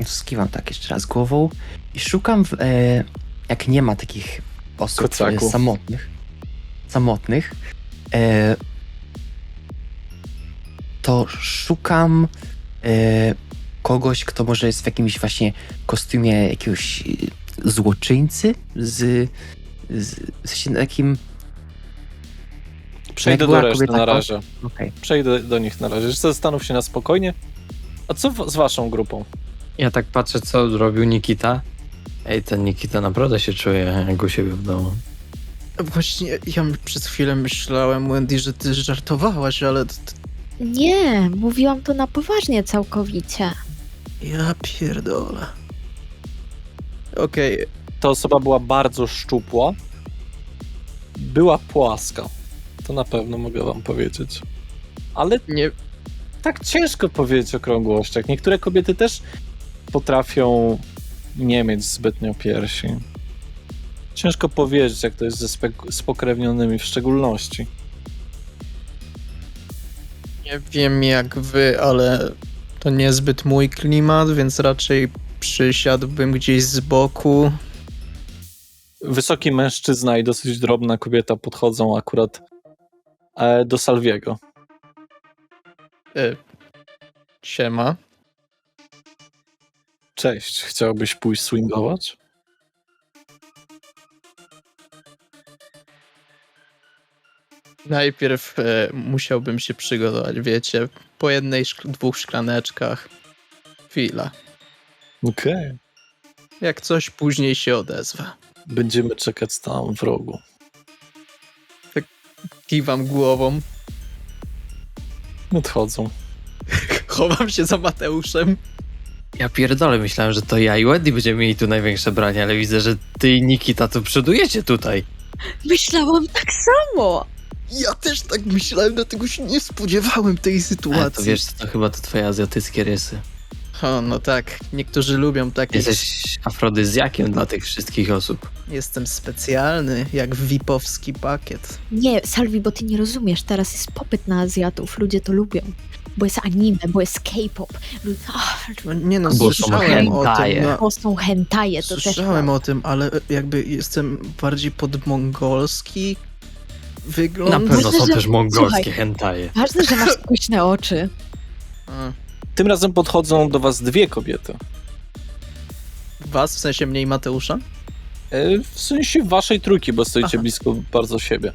skiwam tak jeszcze raz głową i szukam, jak nie ma takich osób Kocaku. samotnych, to szukam kogoś, kto może jest w jakimś właśnie kostiumie jakiegoś złoczyńcy w sensie takim. Przejdę była do reszty kobieta, na razie. Okej. Przejdę do nich na razie. Jeszcze zastanów się na spokojnie. A co z waszą grupą? Ja tak patrzę, co zrobił Nikita. Ej, ten Nikita naprawdę się czuje jak u siebie w domu. Właśnie ja przez chwilę myślałem, Wendy, że ty żartowałaś, ale Nie, mówiłam to na poważnie całkowicie. ja pierdolę. Okej, Ta osoba była bardzo szczupła. Była płaska. To na pewno mogę wam powiedzieć. Ale nie, tak ciężko powiedzieć o okrągłościach. Niektóre kobiety też potrafią nie mieć zbytnio piersi. Ciężko powiedzieć, jak to jest ze spokrewnionymi w szczególności. nie wiem jak wy, ale to niezbyt mój klimat, więc raczej przysiadłbym gdzieś z boku. Wysoki mężczyzna i dosyć drobna kobieta podchodzą akurat do Salviego. Siema. Cześć, chciałbyś pójść swingować? Najpierw musiałbym się przygotować, wiecie, po jednej, dwóch szklaneczkach. Chwila. Okej. Jak coś, później się odezwę. Będziemy czekać tam w rogu. Kiwam głową, Odchodzą. chowam się za Mateuszem. Ja pierdolę, myślałem, że to ja i Wendy będziemy mieli tu największe branie, ale widzę, że ty i Nikita tu przodujecie tutaj. Myślałam tak samo. Ja też tak myślałem, dlatego się nie spodziewałem tej Ale sytuacji. to wiesz, to chyba to twoje azjatyckie rysy. O, no tak, niektórzy lubią takie. Jesteś afrodyzjakiem dla tych wszystkich osób. Jestem specjalny, jak VIP-owski pakiet. Nie, Salvi, bo ty nie rozumiesz, teraz jest popyt na Azjatów, ludzie to lubią. Bo jest anime, bo jest K-pop. No, nie no, Bo są słyszałem o tym. hentaje. No, Bo są hentaje, to też słyszałem o tym, ale jakby jestem bardziej podmongolski Na wygląd. pewno są że- też mongolskie słuchaj. hentaje. Ważne, że masz spójne oczy. A, Tym razem podchodzą do was dwie kobiety. was, w sensie mnie i Mateusza? W sensie waszej trójki, bo stoicie Aha. blisko bardzo siebie.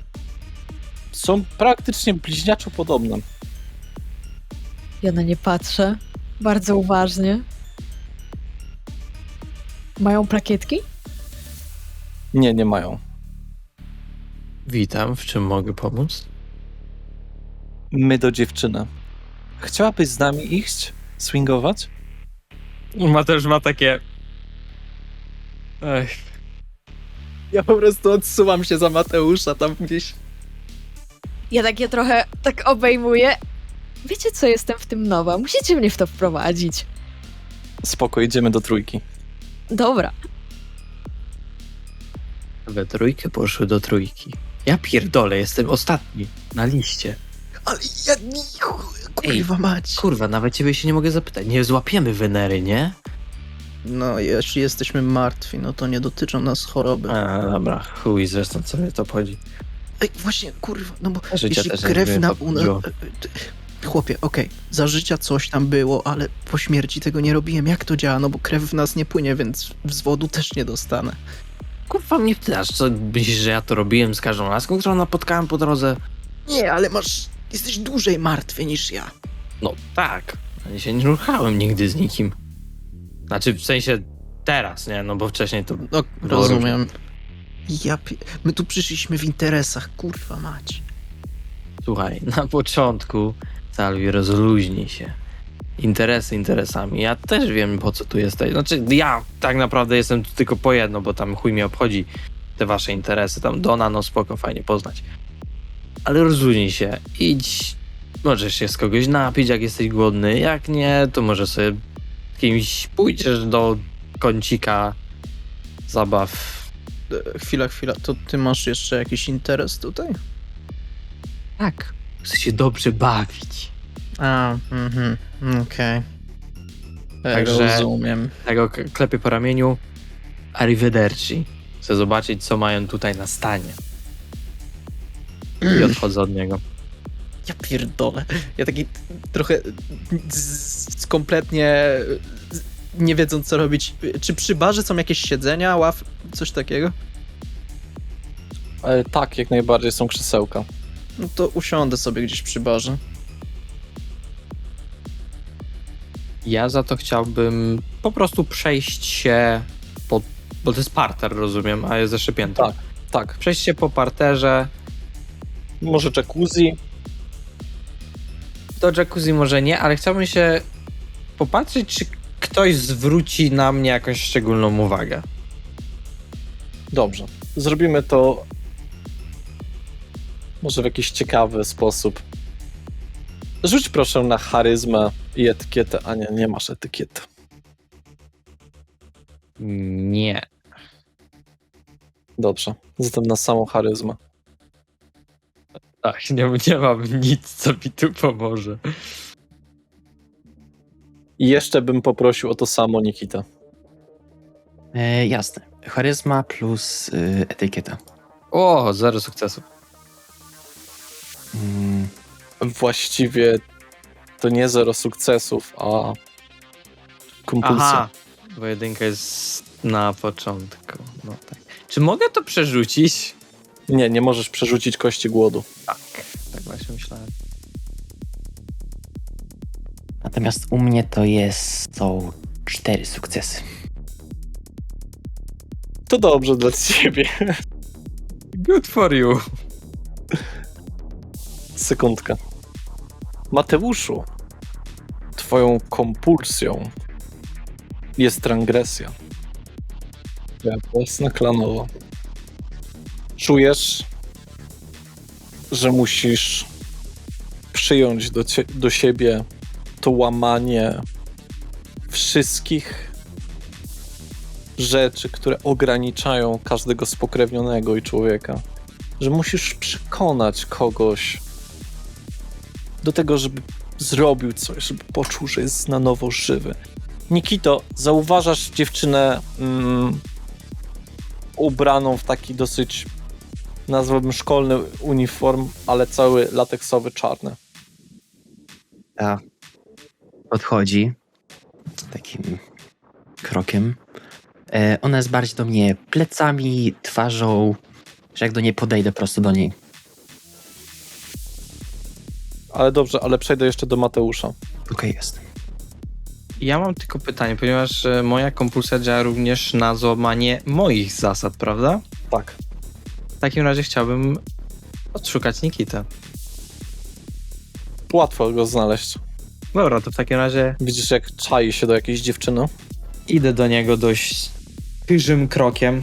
Są praktycznie bliźniaczo podobne. Ja na nie patrzę. Bardzo uważnie. Mają plakietki? Nie, nie mają. Witam, w czym mogę pomóc? My do dziewczyny. Chciałabyś z nami iść? Swingować? Mateusz ma takie... Ech, Ja po prostu odsuwam się za Mateusza tam gdzieś. Ja takie trochę tak obejmuję. Wiecie co, jestem w tym nowa. Musicie mnie w to wprowadzić. Spoko, idziemy do trójki. Dobra. we trójkę poszły do trójki. Ja pierdolę, jestem ostatni na liście. Ale ja nie... Kurwa mać. Kurwa, nawet ciebie się nie mogę zapytać. Nie złapiemy Wenery, nie? No, jeśli jesteśmy martwi, no to nie dotyczą nas choroby. A, dobra, chuj, zresztą co mnie to obchodzi. Ej, właśnie, kurwa, no bo Życia jeśli też krew jakby na... chodziło. Chłopie, okej, za życia coś tam było, ale po śmierci tego nie robiłem. Jak to działa? No bo krew w nas nie płynie, więc wzwodu też nie dostanę. Kurwa, mnie pytasz, co myślisz, że ja to robiłem z każdą laską, którą napotkałem po drodze? Nie, ale masz... Jesteś dłużej martwy niż ja. No tak, ja się nie ruchałem nigdy z nikim. Znaczy, w sensie teraz, nie? No bo wcześniej to... No, No, rozumiem. My tu przyszliśmy w interesach, kurwa mać. Słuchaj, na początku, Salwi, rozluźnij się. Interesy interesami. Ja też wiem, po co tu jesteś. Znaczy, ja tak naprawdę jestem tu tylko po jedno, bo tam chuj mnie obchodzi te wasze interesy. Tam Dona, no spoko, fajnie poznać. Ale rozluźnij się. Idź. Możesz się z kogoś napić, jak jesteś głodny. Jak nie, to może sobie kimś pójdziesz do kącika zabaw. Chwila, to ty masz jeszcze jakiś interes tutaj? Tak. Chcę się dobrze bawić. A, okej. Także- Rozumiem. Tego klepię po ramieniu. Arrivederci. Chcę zobaczyć, co mają tutaj na stanie. I odchodzę od niego. Ja pierdolę. Ja taki trochę kompletnie nie wiedząc co robić. Czy przy barze są jakieś siedzenia, ław, coś takiego? Tak, jak najbardziej są krzesełka. No to usiądę sobie gdzieś przy barze. Ja za to chciałbym po prostu przejść się po... Bo to jest parter, rozumiem, a jest jeszcze piętro. Tak. Tak, Przejść się po parterze. może jacuzzi. Do jacuzzi może nie, ale chciałbym się popatrzeć, czy ktoś zwróci na mnie jakąś szczególną uwagę. Dobrze. Zrobimy to może w jakiś ciekawy sposób. Rzuć proszę na charyzmę i etykietę. A nie, nie masz etykiety. Nie. Dobrze. Zatem na samą charyzmę. Tak, nie mam nic, co mi tu pomoże. I jeszcze bym poprosił o to samo Nikitę. Jasne. Charyzma plus etykieta. O, 0 sukcesów. Mm, Właściwie to nie 0 sukcesów, a kompulsja. Aha, bo jedynka jest na początku. No tak. Czy mogę to przerzucić? Nie, nie możesz przerzucić kości głodu. Tak właśnie myślałem. Natomiast u mnie są 4 sukcesy. To dobrze dla ciebie. Good for you. Sekundkę. Mateuszu, twoją kompulsją jest transgresja. Twoja własna klanowa. Czujesz, że musisz przyjąć do siebie to łamanie wszystkich rzeczy, które ograniczają każdego spokrewnionego i człowieka. Że musisz przekonać kogoś do tego, żeby zrobił coś, żeby poczuł, że jest na nowo żywy. Nikito, zauważasz dziewczynę ubraną w taki dosyć, nazwałbym, szkolny uniform, ale cały lateksowy, czarny. Ta podchodzi takim krokiem. Ona jest bardziej do mnie plecami, twarzą, że jak do niej podejdę prosto do niej. Ale dobrze, ale przejdę jeszcze do Mateusza. Okej, jest. Ja mam tylko pytanie, ponieważ moja kompulsja działa również na złamanie moich zasad, prawda? Tak. W takim razie chciałbym odszukać Nikitę. Łatwo go znaleźć. Dobra, to w takim razie Widzisz, jak czai się do jakiejś dziewczyny? idę do niego dość chyżym krokiem.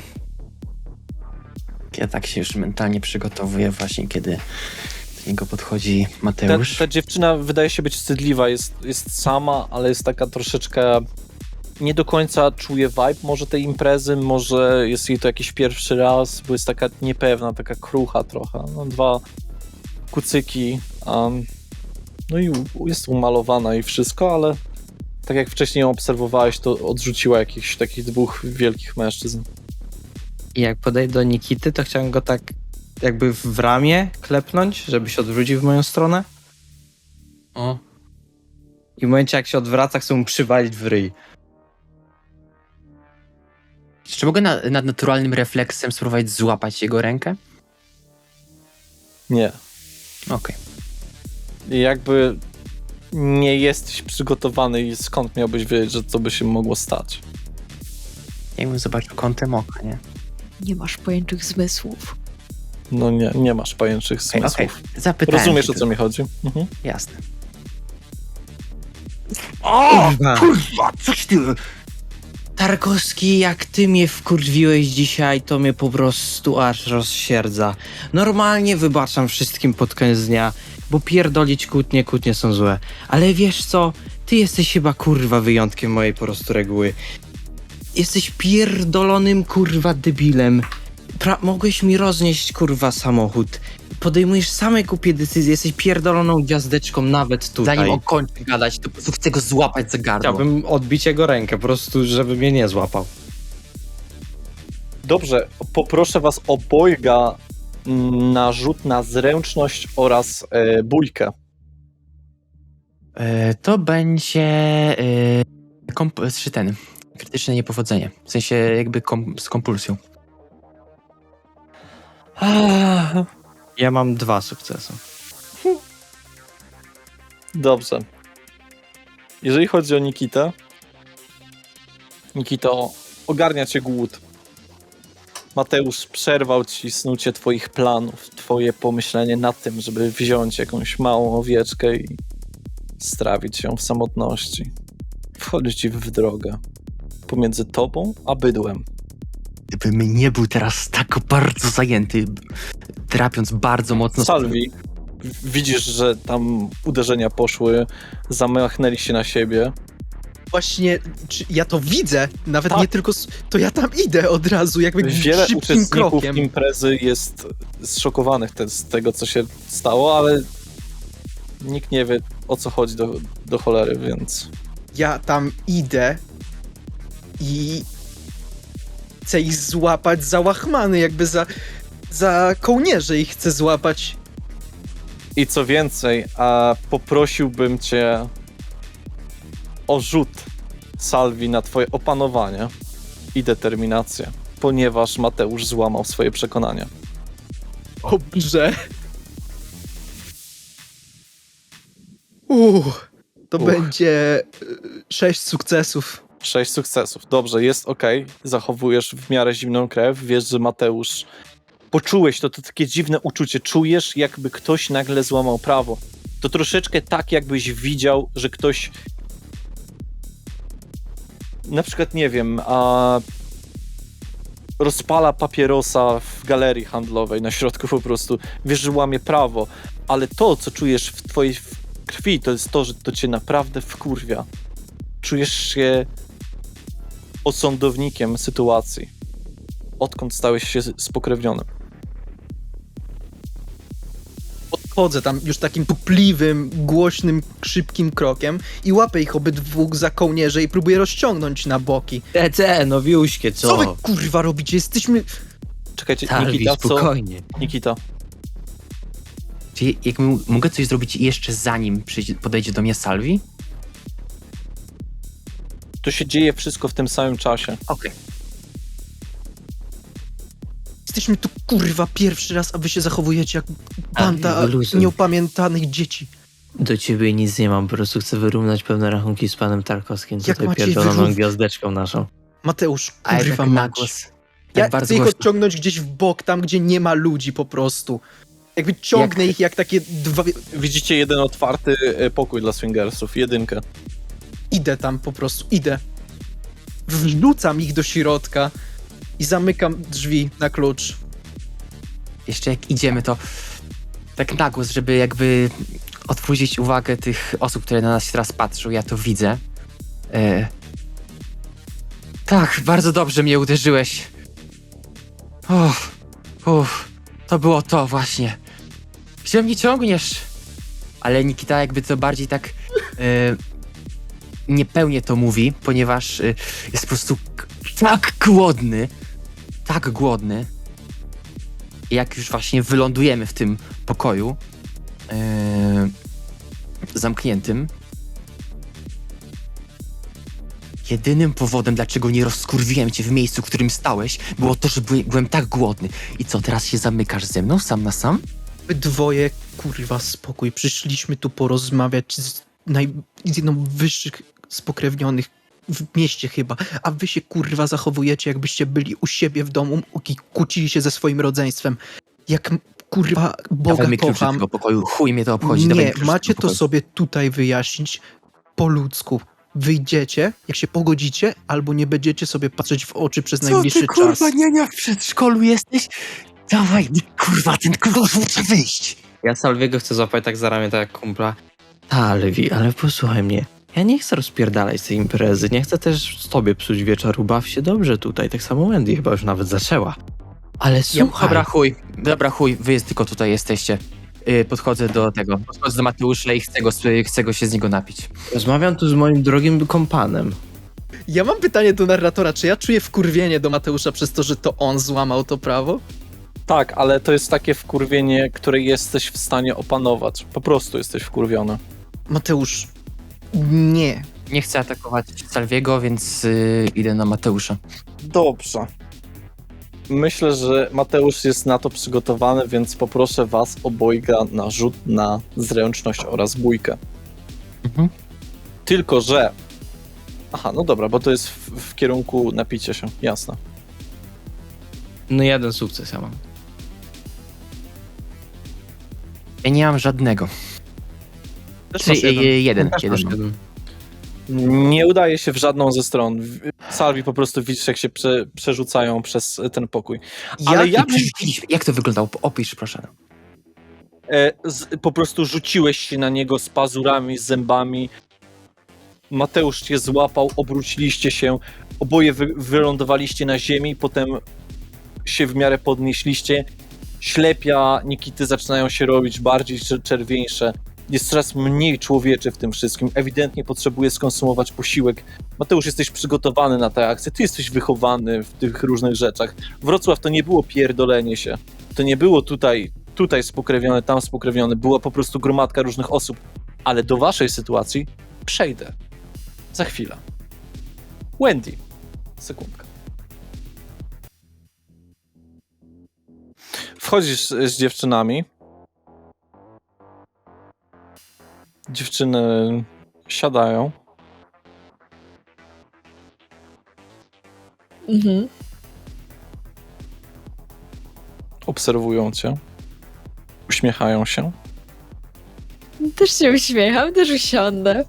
Ja tak się już mentalnie przygotowuję właśnie, kiedy do niego podchodzi Mateusz. Ta dziewczyna wydaje się być wstydliwa, jest sama, ale jest taka troszeczkę... Nie do końca czuje vibe może tej imprezy, może jest jej to jakiś pierwszy raz, bo jest taka niepewna, taka krucha trochę. No, 2 kucyki, no i jest umalowana i wszystko, ale tak jak wcześniej ją obserwowałeś, to odrzuciła jakichś takich 2 wielkich mężczyzn. I jak podejdę do Nikity, to chciałem go tak jakby w ramię klepnąć, żeby się odwrócił w moją stronę. O, I w momencie, jak się odwraca, chcę mu przywalić w ryj. czy mogę nad naturalnym refleksem spróbować złapać jego rękę? Nie. Okej. I jakby nie jesteś przygotowany i skąd miałbyś wiedzieć, że to by się mogło stać? Jakbym zobaczył kątem oka, nie? Nie masz pojęczych zmysłów. No nie masz pajęczych zmysłów. Okej. Zapytałem Rozumiesz, się o co mi chodzi? Mhm. Jasne. O! Kurwa, coś ty... Tarkowski, jak ty mnie wkurwiłeś dzisiaj, to mnie po prostu aż rozsierdza. Normalnie wybaczam wszystkim pod koniec dnia, bo pierdolić kłótnie są złe. Ale wiesz co? Ty jesteś chyba kurwa wyjątkiem mojej po prostu reguły. Jesteś pierdolonym kurwa debilem. Mogłeś mi roznieść kurwa samochód. Podejmujesz same głupie decyzje, jesteś pierdoloną gwiazdeczką nawet tutaj. Zanim on kończy gadać, to po prostu chcę go złapać za gardło. Chciałbym odbić jego rękę, po prostu, żeby mnie nie złapał. Dobrze, poproszę was obojga na rzut na zręczność oraz bójkę. To będzie... czy ten... Krytyczne niepowodzenie. W sensie jakby z kompulsją. Ja mam 2 sukcesy. Dobrze. Jeżeli chodzi o Nikitę, Nikito, ogarnia cię głód. Mateusz przerwał ci snucie twoich planów, twoje pomyślenie nad tym, żeby wziąć jakąś małą owieczkę i strawić ją w samotności. Wchodzi ci w drogę pomiędzy tobą a bydłem. Gdybym nie był teraz tak bardzo zajęty, drapiąc bardzo mocno... Salvi, widzisz, że tam uderzenia poszły, zamachnęli się na siebie. Właśnie, ja to widzę, nawet Tak. nie tylko... To ja tam idę od razu, jakby Wiele szybkim uczestników krokiem. imprezy jest zszokowanych z tego, co się stało, ale nikt nie wie, o co chodzi do cholery, więc... Ja tam idę i chcę ich złapać za łachmany, jakby za kołnierze ich chcę złapać. I co więcej, poprosiłbym cię o rzut, Salvi, na twoje opanowanie i determinację, ponieważ Mateusz złamał swoje przekonania. Dobrze. To będzie 6 sukcesów. 6 sukcesów. Dobrze, jest okej. Zachowujesz w miarę zimną krew. Wiesz, że Mateusz... Poczułeś to takie dziwne uczucie. Czujesz, jakby ktoś nagle złamał prawo. To troszeczkę tak, jakbyś widział, że ktoś... Na przykład, nie wiem, rozpala papierosa w galerii handlowej na środku po prostu. Wiesz, że łamie prawo, ale to, co czujesz w twojej krwi, to jest to, że to cię naprawdę wkurwia. Czujesz się osądownikiem sytuacji. Odkąd stałeś się spokrewnionym. Podchodzę tam już takim tupliwym, głośnym, szybkim krokiem i łapię ich obydwóch za kołnierze i próbuję rozciągnąć na boki. Nowiuśkie, Co wy kurwa robicie? Jesteśmy... Czekajcie, Talwi, Nikita, co? spokojnie. Nikita, Czy mogę coś zrobić jeszcze zanim podejdzie do mnie Salvi? to się dzieje wszystko w tym samym czasie. Okej. Jesteśmy tu kurwa pierwszy raz, a wy się zachowujecie jak banda wyluzuj. nieopamiętanych dzieci. Do ciebie nic nie mam, po prostu chcę wyrównać pewne rachunki z panem Tarkowskim, Jak tutaj macie pierdoloną wyrów- gwiazdeczką naszą. Mateusz, A ja kurwa tak mać. na głos. Ja Tak bardzo chcę ich głośno. odciągnąć gdzieś w bok, tam gdzie nie ma ludzi po prostu. Jakby ciągnę ich jak takie dwa... Widzicie jeden otwarty pokój dla swingersów, jedynkę. Idę tam po prostu, idę. Wrzucam ich do środka i zamykam drzwi na klucz. Jeszcze jak idziemy, to tak na głos, żeby jakby odwrócić uwagę tych osób, które na nas teraz patrzą. Ja to widzę. Tak, bardzo dobrze mnie uderzyłeś. To było to właśnie. Gdzie mnie ciągniesz? Ale Nikita jakby to bardziej tak niepełnie to mówi, ponieważ jest po prostu tak głodny. Tak głodny. I jak już właśnie wylądujemy w tym pokoju zamkniętym, jedynym powodem, dlaczego nie rozkurwiłem cię w miejscu, w którym stałeś, było to, że byłem tak głodny. I co, teraz się zamykasz ze mną, sam na sam? Wy dwoje, kurwa, spokój. Przyszliśmy tu porozmawiać z jedną wyższych spokrewnionych w mieście chyba, a wy się, kurwa, zachowujecie, jakbyście byli u siebie w domu i kłócili się ze swoim rodzeństwem. Jak, kurwa, Boga Dawaj mi klucz do kocham. tego pokoju, chuj mnie to obchodzi. Dawaj mi Nie, klucz do macie tego to pokoju. sobie tutaj wyjaśnić po ludzku. Wyjdziecie, jak się pogodzicie, albo nie będziecie sobie patrzeć w oczy przez najbliższy Co ty, kurwa, czas. niania w przedszkolu jesteś? Dawaj, kurwa, ten kurwa muszę wyjść. Ja Salviego chcę złapać tak za ramię, tak jak kumpla. Talwi, ale posłuchaj mnie. Ja nie chcę rozpierdalać z tej imprezy, nie chcę też z tobie psuć wieczoru, baw się dobrze tutaj, tak samo Wendy chyba już nawet zaczęła. Ale słuchaj, Dobra chuj, wy tylko tutaj jesteście. Podchodzę do Mateusza i chcę go się z niego napić. rozmawiam tu z moim drogim kompanem. Ja mam pytanie do narratora, czy ja czuję wkurwienie do Mateusza przez to, że to on złamał to prawo? Tak, ale to jest takie wkurwienie, które jesteś w stanie opanować. Po prostu jesteś wkurwiony. Mateusz, nie. Nie chcę atakować Salviego, więc idę na Mateusza. Dobrze. Myślę, że Mateusz jest na to przygotowany, więc poproszę was obojga na rzut na zręczność oraz bójkę. Mhm. Tylko, że... Aha, no dobra, bo to jest w kierunku napicia się, jasne. No jeden sukces ja mam. Ja nie mam żadnego. Też Czy, masz jeden. jeden. Masz mam. jeden. Nie udaje się w żadną ze stron. Salvi po prostu widzisz, jak się przerzucają przez ten pokój. Ale ja bym... Jak to wyglądało? Opisz, proszę. Po prostu rzuciłeś się na niego z pazurami, z zębami. Mateusz cię złapał, obróciliście się, oboje wylądowaliście na ziemi, potem się w miarę podnieśliście. Ślepia Nikity zaczynają się robić bardziej czerwieńsze. Jest coraz mniej człowieczy w tym wszystkim. Ewidentnie potrzebuje skonsumować posiłek. Mateusz, jesteś przygotowany na tę akcję. Ty jesteś wychowany w tych różnych rzeczach. Wrocław to nie było pierdolenie się. To nie było tutaj spokrewnione, tam spokrewnione. Była po prostu gromadka różnych osób. Ale do waszej sytuacji przejdę. Za chwilę. Wendy. Sekundkę. Wchodzisz z dziewczynami. Dziewczyny siadają. Mhm. Obserwują cię. Uśmiechają się. Też się uśmiecham, też usiądę.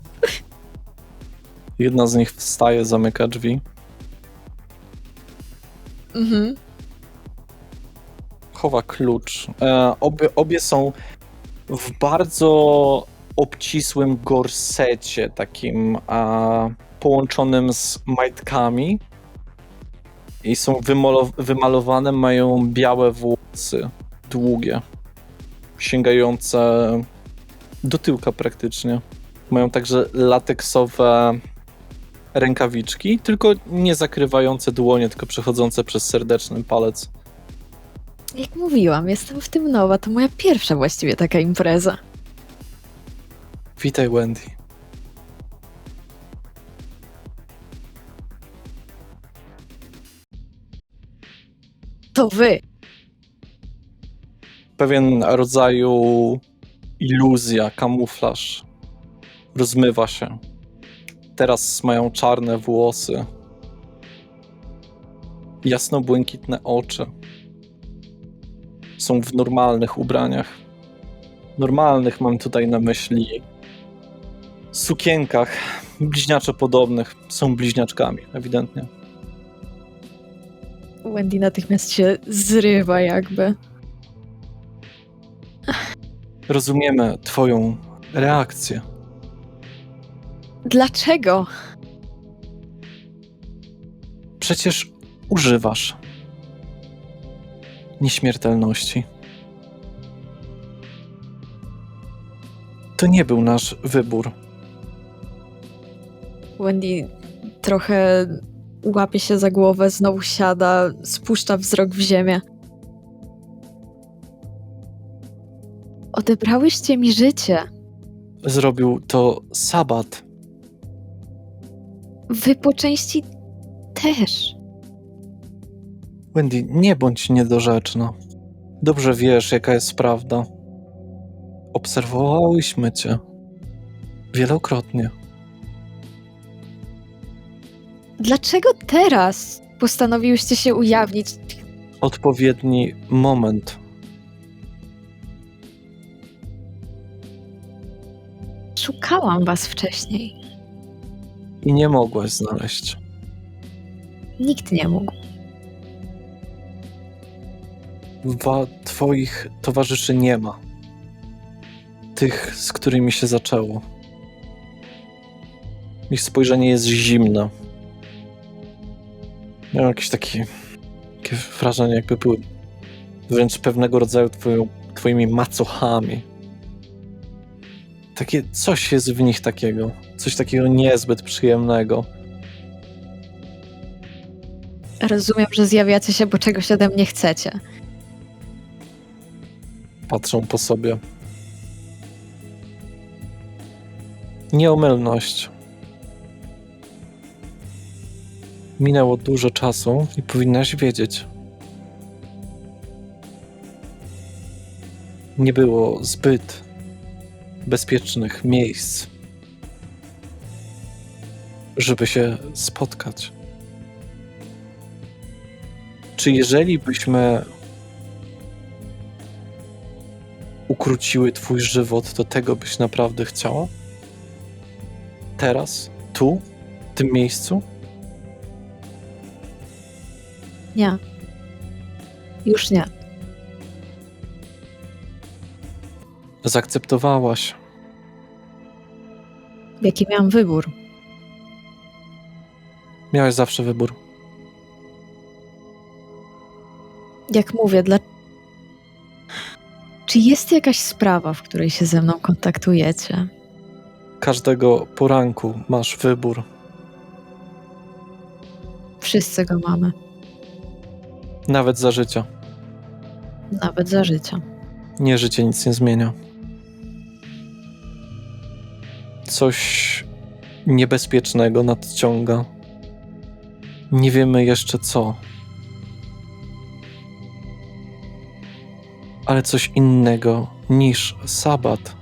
Jedna z nich wstaje, zamyka drzwi. Mhm. Chowa klucz. Obie są w bardzo obcisłym gorsecie, takim połączonym z majtkami. I są wymalowane, mają białe włosy, długie, sięgające do tyłka praktycznie. Mają także lateksowe rękawiczki, tylko nie zakrywające dłonie, tylko przechodzące przez serdeczny palec. Jak mówiłam, jestem w tym nowa. To moja pierwsza właściwie taka impreza. Witaj, Wendy. To wy! Pewien rodzaju iluzja, kamuflaż rozmywa się. Teraz mają czarne włosy, jasno-błękitne oczy. Są w normalnych ubraniach. Normalnych mam tutaj na myśli sukienkach bliźniaczo podobnych. Są bliźniaczkami, ewidentnie. Wendy natychmiast się zrywa jakby. Rozumiemy twoją reakcję. Dlaczego? Przecież używasz nieśmiertelności. To nie był nasz wybór. Wendy trochę łapie się za głowę, znowu siada, spuszcza wzrok w ziemię. Odebrałyście mi życie. Zrobił to Sabat. Wy po części też. Wendy, nie bądź niedorzeczna. Dobrze wiesz, jaka jest prawda. Obserwowałyśmy cię. Wielokrotnie. Dlaczego teraz postanowiłyście się ujawnić? Odpowiedni moment. Szukałam was wcześniej. I nie mogłaś znaleźć. Nikt nie mógł. Twoich towarzyszy nie ma. Tych, z którymi się zaczęło. Ich spojrzenie jest zimne. Miałem jakieś takie wrażenie, jakby były wręcz pewnego rodzaju twoimi macochami. Takie coś jest w nich takiego. Coś takiego niezbyt przyjemnego. Rozumiem, że zjawiacie się, bo czegoś ode mnie chcecie. Patrzą po sobie. Nieomylność. Minęło dużo czasu i powinnaś wiedzieć. Nie było zbyt bezpiecznych miejsc, żeby się spotkać. Czy jeżeli byśmy ukróciły twój żywot, to tego byś naprawdę chciała? Teraz? Tu? W tym miejscu? Nie. Już nie. Zaakceptowałaś. Jaki miałam wybór? Miałaś zawsze wybór. Jak mówię, Czy jest jakaś sprawa, w której się ze mną kontaktujecie? Każdego poranku masz wybór. Wszyscy go mamy. Nawet za życia. Nawet za życia. Nie, życie nic nie zmienia. Coś niebezpiecznego nadciąga. Nie wiemy jeszcze co. Ale coś innego niż Sabat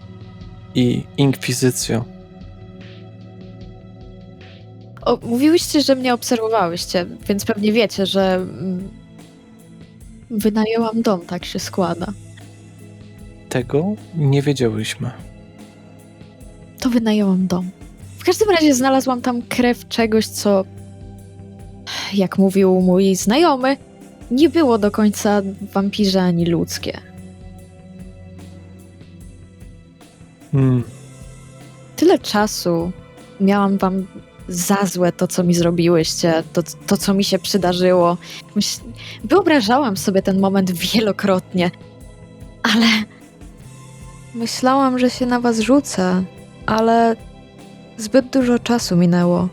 i Inkwizycja. Mówiłyście, że mnie obserwowałyście, więc pewnie wiecie, że wynajęłam dom, tak się składa. Tego nie wiedziałyśmy. To wynajęłam dom. W każdym razie znalazłam tam krew czegoś, co, jak mówił mój znajomy, nie było do końca wampirze ani ludzkie. Tyle czasu miałam wam za złe to, co mi zrobiłyście, to co mi się przydarzyło. Wyobrażałam sobie ten moment wielokrotnie, ale myślałam, że się na was rzucę, ale zbyt dużo czasu minęło.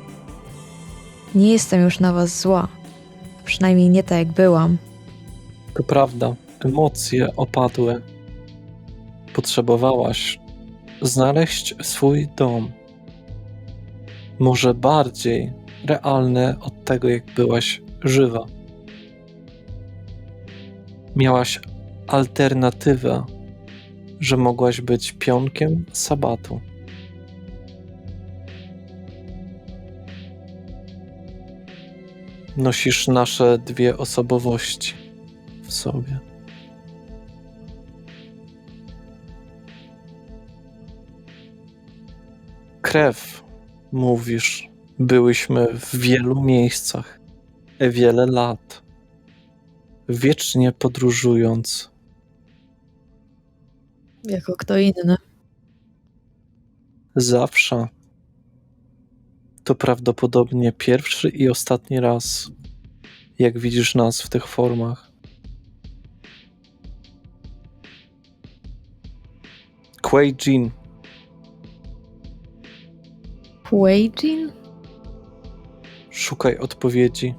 Nie jestem już na was zła. Przynajmniej nie tak, jak byłam. To prawda, emocje opadły. Potrzebowałaś znaleźć swój dom. Może bardziej realny od tego, jak byłaś żywa. Miałaś alternatywę, że mogłaś być pionkiem sabatu. Nosisz nasze dwie osobowości w sobie. Krew, mówisz, byłyśmy w wielu miejscach, wiele lat, wiecznie podróżując. Jako kto inny. Zawsze. To prawdopodobnie pierwszy i ostatni raz, jak widzisz nas w tych formach. Kuei Jin, Huijin? szukaj odpowiedzi.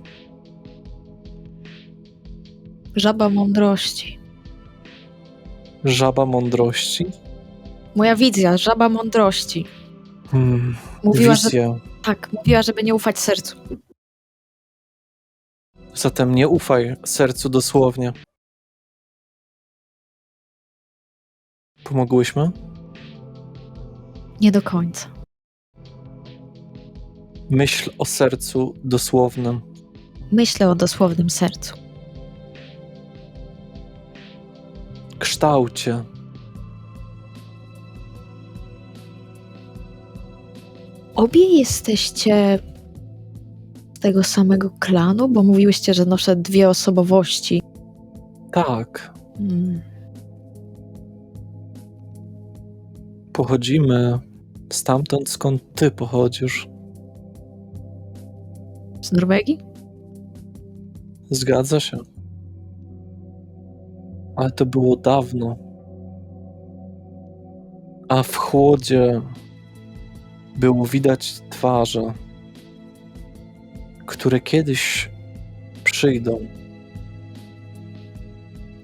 Żaba mądrości. Żaba mądrości? Moja wizja, żaba mądrości. Mówiła, że Wizja. tak, mówiła, żeby nie ufać sercu. Zatem nie ufaj sercu dosłownie. Pomogłyśmy? Nie do końca. Myśl o sercu dosłownym. Myślę o dosłownym sercu. Kształcie. Obie jesteście z tego samego klanu, bo mówiłyście, że noszę dwie osobowości. Tak, Hmm. pochodzimy stamtąd, skąd ty pochodzisz. Z Norwegii? Zgadza się. Ale to było dawno. A w chłodzie było widać twarze, które kiedyś przyjdą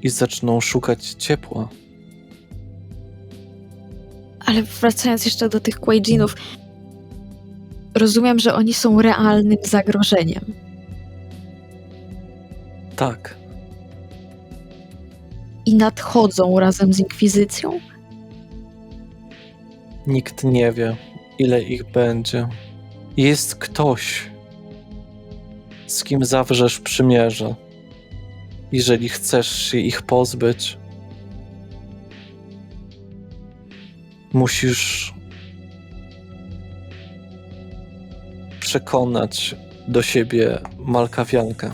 i zaczną szukać ciepła. Ale wracając jeszcze do tych Kuei-jinów, rozumiem, że oni są realnym zagrożeniem. Tak, I nadchodzą razem z Inkwizycją? nikt nie wie, ile ich będzie. Jest ktoś, z kim zawrzesz przymierze. Jeżeli chcesz się ich pozbyć, musisz przekonać do siebie Malkawiankę.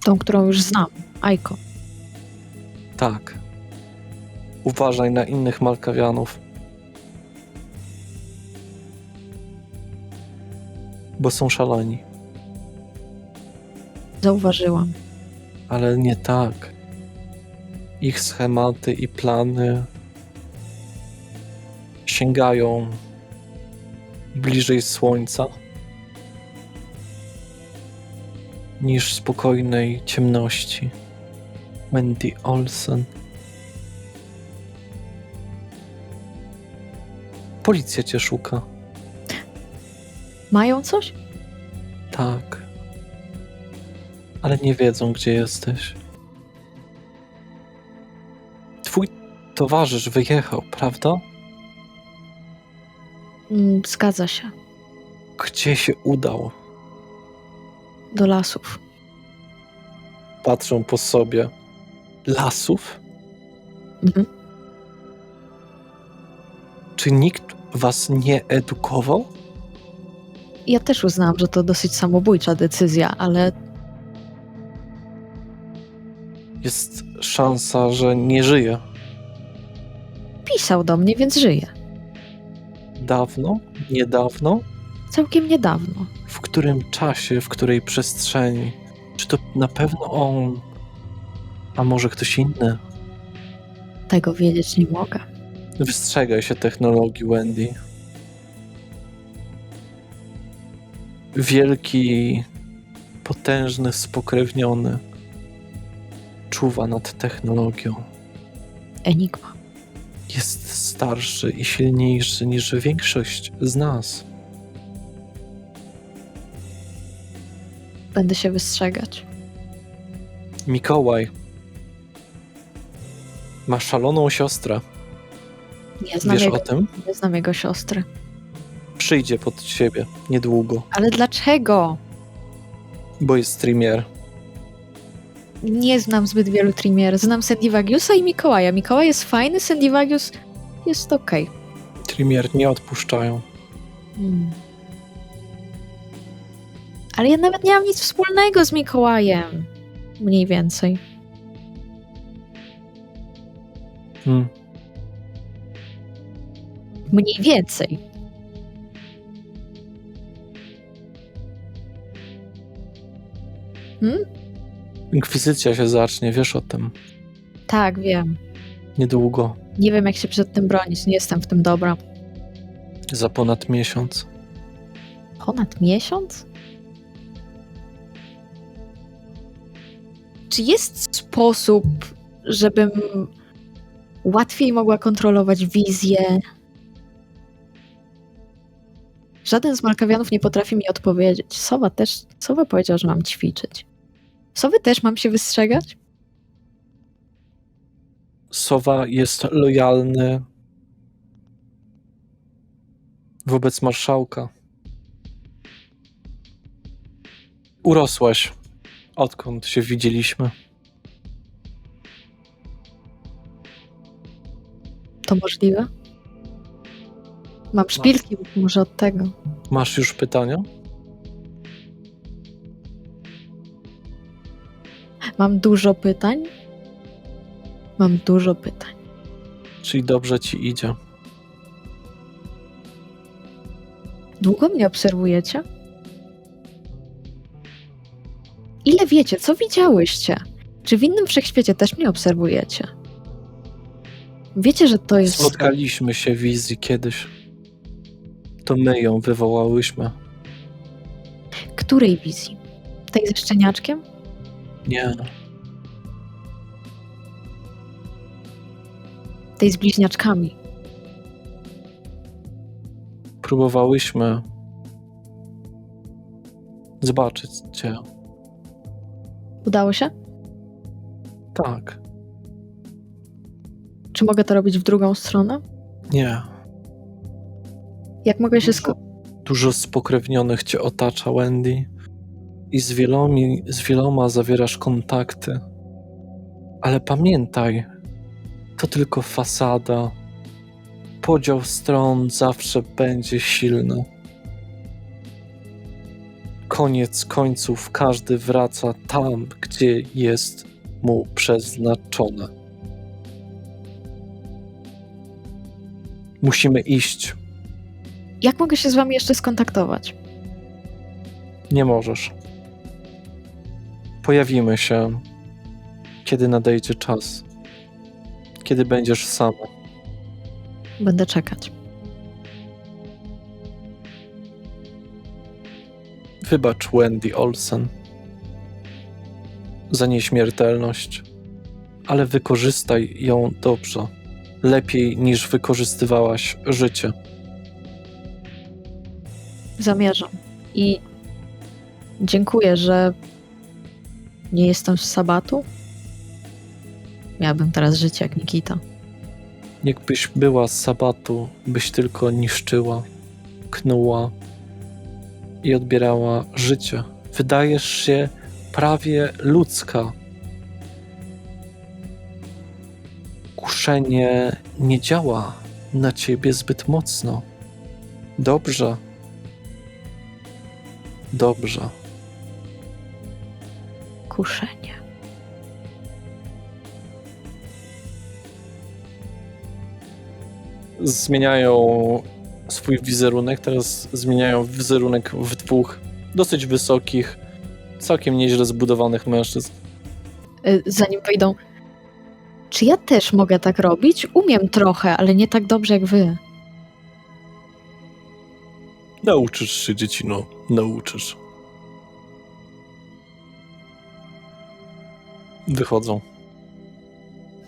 Tą, którą już znam. Aiko. Tak. Uważaj na innych Malkawianów. Bo są szaleni. Zauważyłam. Ale nie tak. Ich schematy i plany sięgają bliżej słońca niż spokojnej ciemności. Wendy Olsen. Policja cię szuka. Mają coś? Tak. Ale nie wiedzą, gdzie jesteś. Twój towarzysz wyjechał, prawda? Zgadza się. Gdzie się udał? Do lasów. Patrzą po sobie. Lasów? Mhm. Czy nikt was nie edukował? Ja też uznałam, że to dosyć samobójcza decyzja, ale Jest szansa, że nie żyje. pisał do mnie, więc żyje. Dawno? Niedawno? Całkiem niedawno. W którym czasie, w której przestrzeni? Czy to na pewno on? A może ktoś inny? Tego wiedzieć nie mogę. Wystrzegaj się technologii, Wendy. Wielki, potężny, spokrewniony czuwa nad technologią. Enigma. Jest starszy i silniejszy niż większość z nas. Będę się wystrzegać. Mikołaj ma szaloną siostrę. Nie znam, Wiesz jego, o tym? nie znam jego siostry. Przyjdzie pod ciebie niedługo, Ale dlaczego? bo jest streamer. Nie znam zbyt wielu Trimier. Znam Sendivagiusa i Mikołaja. Mikołaj jest fajny, Sendivagius jest okej. Streamer nie odpuszczają. Ale ja nawet nie mam nic wspólnego z Mikołajem. Mniej więcej. Hmm. Mniej więcej. Inkwizycja się zacznie, wiesz o tym. Tak, wiem. Niedługo, Nie wiem, jak się przed tym bronić. Nie jestem w tym dobra. za ponad miesiąc. Ponad miesiąc? Czy jest sposób, żebym łatwiej mogła kontrolować wizję? Żaden z Malkawianów nie potrafi mi odpowiedzieć. Sowa powiedział, że mam ćwiczyć. Sowy też mam się wystrzegać? Sowa jest lojalny wobec marszałka. Urosłaś, odkąd się widzieliśmy. To możliwe? Mam szpilki, może od tego. Masz już pytania? Mam dużo pytań. Mam dużo pytań. Czyli dobrze ci idzie. Długo mnie obserwujecie? Ile wiecie? Co widziałyście? Czy w innym wszechświecie też mnie obserwujecie? Wiecie, że to jest... Spotkaliśmy się w wizji kiedyś. To my ją wywołałyśmy. Której wizji? Tej ze szczeniaczkiem? Nie, Tej z bliźniaczkami? próbowałyśmy zobaczyć cię. Udało się? Tak, Czy mogę to robić w drugą stronę? nie. Jak mogę się Dużo spokrewnionych cię otacza, Wendy. I z wieloma zawierasz kontakty. Ale pamiętaj, to tylko fasada. Podział stron zawsze będzie silny. Koniec końców każdy wraca tam, gdzie jest mu przeznaczone. Musimy iść. Jak mogę się z wami jeszcze skontaktować? Nie możesz. Pojawimy się, kiedy nadejdzie czas. Kiedy będziesz sama. Będę czekać. Wybacz Wendy Olsen za nieśmiertelność, ale wykorzystaj ją dobrze. Lepiej niż wykorzystywałaś życie. Zamierzam. I dziękuję, że nie jestem z Sabatu. Miałabym teraz życie jak Nikita. Jakbyś była z Sabatu, byś tylko niszczyła, knuła i odbierała życie. Wydajesz się prawie ludzka. Kuszenie nie działa na ciebie zbyt mocno. Dobrze. Dobrze. Kuszenie. Zmieniają swój wizerunek, teraz zmieniają wizerunek w dwóch dosyć wysokich, całkiem nieźle zbudowanych mężczyzn. Zanim wejdą. Czy ja też mogę tak robić? Umiem trochę, ale nie tak dobrze jak wy. Nauczysz się, dziecino, nauczysz. Wychodzą.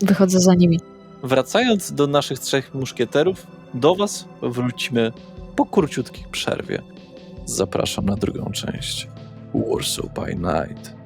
Wychodzę za nimi. Wracając do naszych trzech muszkieterów, do was wrócimy po króciutkiej przerwie. Zapraszam na drugą część Warsaw by Night.